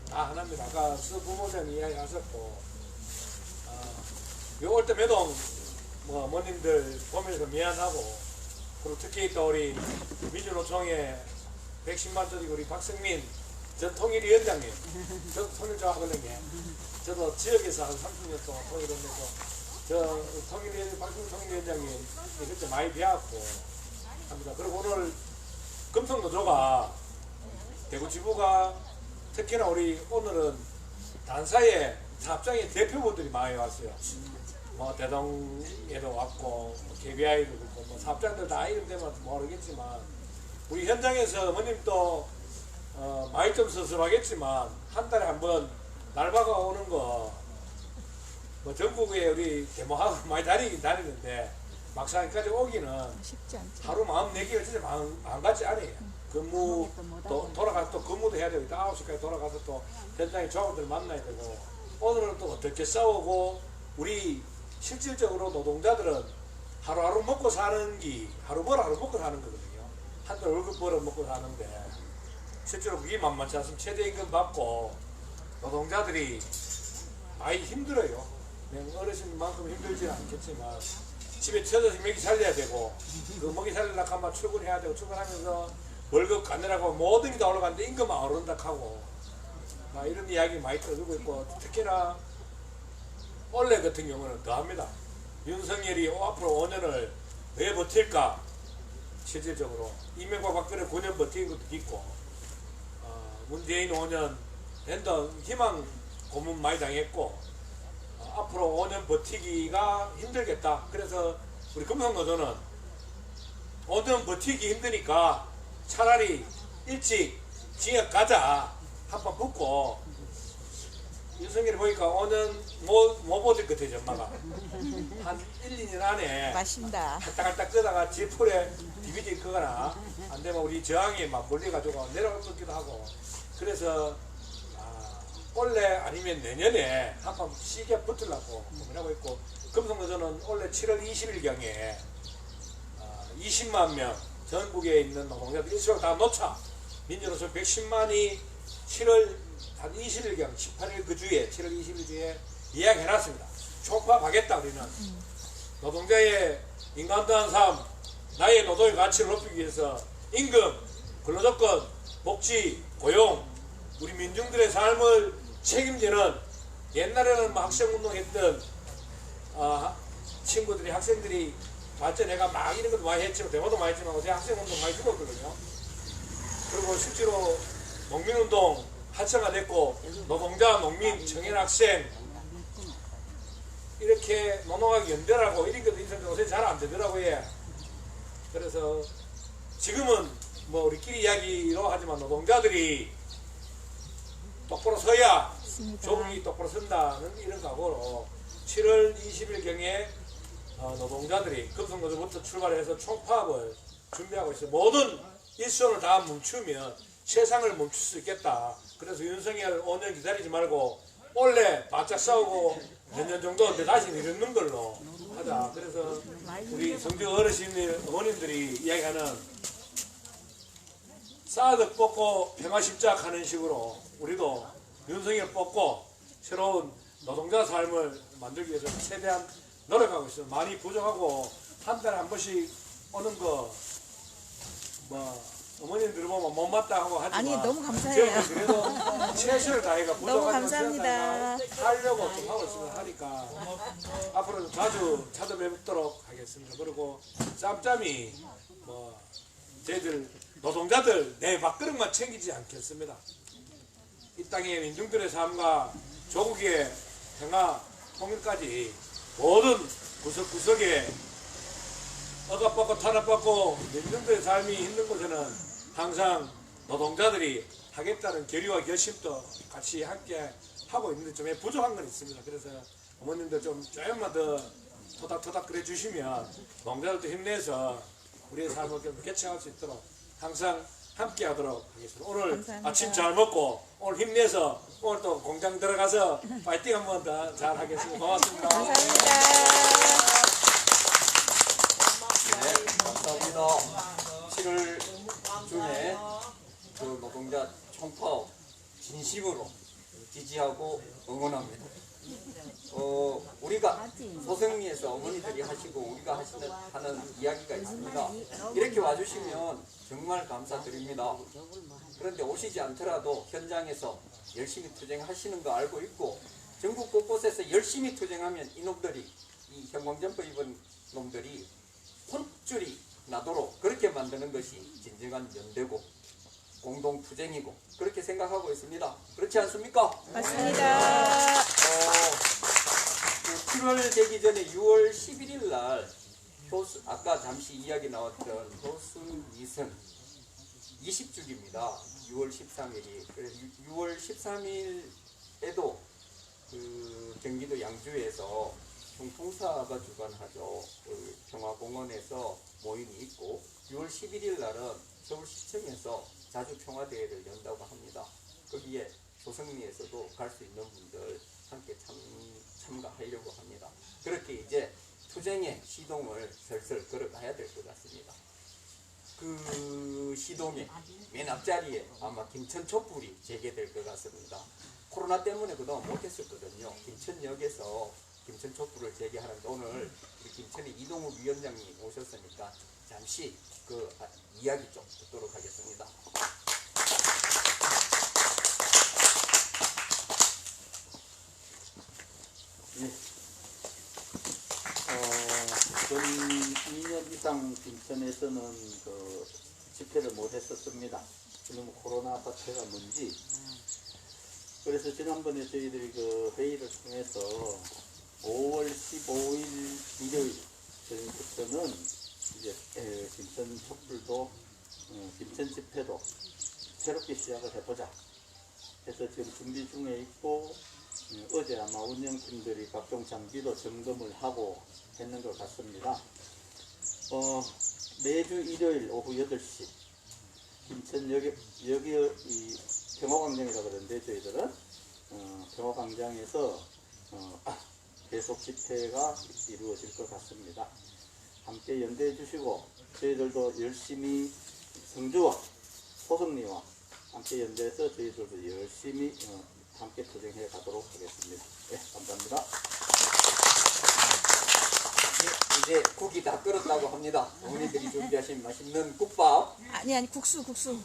다 하나입니다. 아까 수 부모장이 이야기하셨고, 올 때 매동 어머님들 보면서 미안하고, 그리고 특히 또 우리 민주노총의 110만짜리 우리 박성민 전 통일위원장님, 저도 통일조합원장님, 저도 지역에서 한 30년 동안 통일하면서 박성민 통일위원장님 그때 많이 배웠고 합니다. 그리고 오늘 금성노조가 대구 지부가 특히나 우리 오늘은 단사의 사업장의 대표분들이 많이 왔어요. 대동에도 왔고 KBI도 그렇고 사업장들 다 이름 되면 모르겠지만 우리 현장에서 어머님도 많이 좀 섭섭하겠지만 한 달에 한 번 날바가 오는 거 전국에 우리 데모하고 많이 다니긴 다니는데 막상 여기까지 오기는 하루 마음 내기가 진짜 마음 같지 않아요. 근무 또 돌아가서 또 근무도 해야 되고 9시까지 돌아가서 또 현장에 조합원들 만나야 되고 오늘은 또 어떻게 싸우고 우리 실질적으로 노동자들은 하루하루 먹고 사는 게 하루 먹고 사는 거거든요. 한 달 월급 벌어 먹고 사는데 실제로 그게 만만치 않으면 최저임금 받고 노동자들이 많이 힘들어요. 어르신만큼 힘들지는 않겠지만 집에 쳐져서 먹이 살려야 되고 그 먹이 살리려고 하면 출근해야 되고 출근하면서 월급 가느라고 모든 게 다 올라가는데 임금만 오른다 하고 이런 이야기 많이 들어주고 있고 특히나 올해 같은 경우는 더합니다. 윤석열이 앞으로 5년을 왜 버틸까 실질적으로 이명박 박근혜 9년 버티는 것도 있고 문재인 5년 랜더 희망 고문 많이 당했고 앞으로 5년 버티기가 힘들겠다. 그래서 우리 금성노조는 5년 버티기 힘드니까 차라리 일찍 징역 가자 한번 붙고 윤석열이 보니까 5년 못 버틸 것 같아요. 엄마가 한 1, 2년 안에 마신다. 갈딱갈딱 끄다가 지풀에 디비디 크거나 안되면 우리 저항에 막 몰려가지고 내려올 것 같기도 하고 그래서 올해 아니면 내년에 한번 시기에 붙으려고 고민하고 있고 금성노조는 올해 7월 20일경에 20만 명 전국에 있는 노동자들 일시적 다 놓자 민주노총 110만이 7월 한 20일경 18일 그 주에 7월 20일 주에 이야기해놨습니다. 총파하겠다. 우리는 노동자의 인간다운 삶 나의 노동의 가치를 높이기 위해서 임금, 근로조건, 복지, 고용, 우리 민중들의 삶을 책임지는 옛날에는 막 학생운동했던 친구들이 학생들이 발전해가 막 이런 것도 많이 했지만 데모도 많이 했지만 어제 학생운동 많이 죽었거든요. 그리고 실제로 농민운동 활성화됐고 노동자, 농민, 청년, 학생 이렇게 노동하기 연대라고 이런 것도 있었는데 요새 잘 안 되더라고요. 그래서 지금은 뭐 우리끼리 이야기로 하지만 노동자들이 똑바로 서야 조국이 똑바로 선다는 이런 각오로 7월 20일경에 노동자들이 금속노조부터 출발해서 총파업을 준비하고 있어요. 모든 일손을 다 멈추면 세상을 멈출 수 있겠다. 그래서 윤석열 5년 기다리지 말고 원래 바짝 싸우고 몇 년 정도 다시 이르는 걸로 하자. 그래서 우리 성주 어머님들이 이야기하는 사득 뽑고 평화 십작 하는 식으로 우리도 윤석열 뽑고 새로운 노동자 삶을 만들기 위해서 최대한 노력하고 있어요. 많이 부족하고 한 달에 한 번씩 오는 거 뭐 어머님들 보면 못맞다 하고 하지만 아니, 너무 감사해요. 저희는 그래도 최선을 다해가 너무 부족하지만 감사합니다. 하려고 좀 하고 있으면 하니까 앞으로 자주 찾아뵙도록 하겠습니다. 그리고 짬짬이 뭐 저희들 노동자들 내 밥그릇만 챙기지 않겠습니다. 이 땅의 민중들의 삶과 조국의 평화 통일까지 모든 구석구석에 억압받고 탄압받고 민중들의 삶이 힘든 곳에는 항상 노동자들이 하겠다는 결의와 결심도 같이 함께 하고 있는데 좀 부족한 건 있습니다. 그래서 어머님들 조금만 더 토닥토닥 그래 주시면 노동자들도 힘내서 우리의 삶을 좀 개척할 수 있도록 항상 함께 하도록 하겠습니다. 오늘 감사합니다. 아침 잘 먹고 오늘 힘내서 오늘 또 공장 들어가서 파이팅 한번 더 잘 하겠습니다. 고맙습니다. 감사합니다. 네, 감사합니다. 7월 중에 그 노동자 총파업 진심으로 지지하고 응원합니다. 우리가 소승리에서 어머니들이 하시고 우리가 하는 이야기가 있습니다. 이렇게 와주시면 정말 감사드립니다. 그런데 오시지 않더라도 현장에서 열심히 투쟁하시는 거 알고 있고 전국 곳곳에서 열심히 투쟁하면 이놈들이 이 형광점퍼 입은 놈들이 혼줄이 나도록 그렇게 만드는 것이 진정한 연대고 공동투쟁이고 그렇게 생각하고 있습니다. 그렇지 않습니까? 맞습니다. 7월 되기 전에 6월 11일 날 아까 잠시 이야기 나왔던 효순 이선 20주기입니다. 6월 13일이. 그래서 6월 13일에도 그 경기도 양주에서 총통사가 주관하죠. 그 평화공원에서 모임이 있고 6월 11일 날은 서울시청에서 자주평화대회를 연다고 합니다. 거기에 조성리에서도 갈 수 있는 분들 함께 참가하려고 합니다. 그렇게 이제 투쟁의 시동을 슬슬 걸어가야 될 것 같습니다. 그 시동의 맨 앞자리에 아마 김천 촛불이 재개될 것 같습니다. 코로나 때문에 그동안 못했었거든요. 김천역에서 김천 촛불을 재개하는데 오늘 우리 김천의 이동욱 위원장님 오셨으니까 잠시 그 이야기 좀 듣도록 하겠습니다. 네. 전 2년 이상 김천에서는 그 집회를 못 했었습니다. 그럼 코로나 사태가 뭔지. 그래서 지난번에 저희들이 그 회의를 통해서 5월 15일 일요일 저녁부터는 이제 김천 촛불도 김천 집회도 새롭게 시작을 해보자 해서 지금 준비 중에 있고 어제 아마 운영팀들이 각종 장비도 점검을 하고 했는 것 같습니다. 매주 일요일 오후 8시 김천 여기 이 평화광장이라고 그러는데 저희들은 평화광장에서 계속 집회가 이루어질 것 같습니다. 함께 연대해 주시고 저희들도 열심히 성주와 소승리와 함께 연대해서 저희들도 열심히 함께 투쟁해 가도록 하겠습니다. 네, 감사합니다. 이제 국이 다 끓었다고 합니다. 어머니들이 준비하신 맛있는 국밥, 아니 국수. 국수,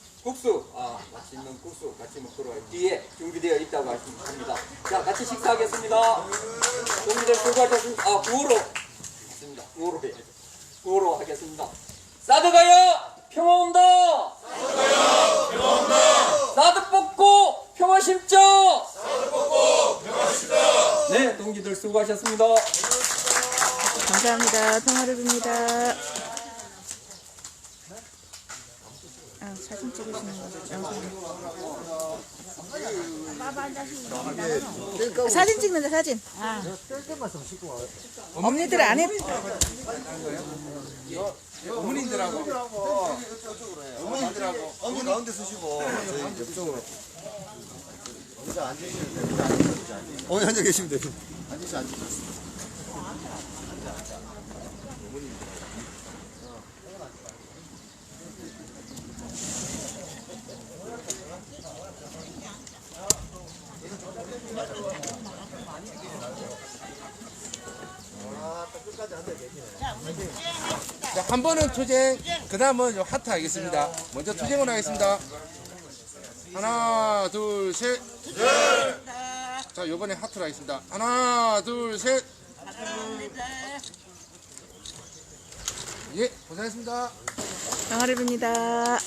맛있는 국수 같이 먹도록 할 뒤에 준비되어 있다고 합니다. 자, 같이 식사하겠습니다. 동무들 수고하셨습니다. 구호로 맞습니다. 구호로 하겠습니다. 사드가야 평화 온다. 사드가야 평화 온다. 사드 뽑고 평화 심자. 사드 뽑고 평화 심자. 네, 동지들 수고하셨습니다. 감사합니다. 평화를 빕니다. 사진 찍으시는 거죠? 사진 찍는다 사진. 어머니들 안 했. 어머니 가운데 쓰시고 저희 옆쪽으로. 혼자 앉으시면 됩니다. 어머니 앉아 계시면 돼요. 앉으세요. 자, 한 번은 투쟁, 그 다음은 하트 하겠습니다. 먼저 투쟁을 하겠습니다. 하나, 둘, 셋. 자, 요번에 하트를 하겠습니다. 하나, 둘, 셋. 예, 고생했습니다. 평화를 빕니다.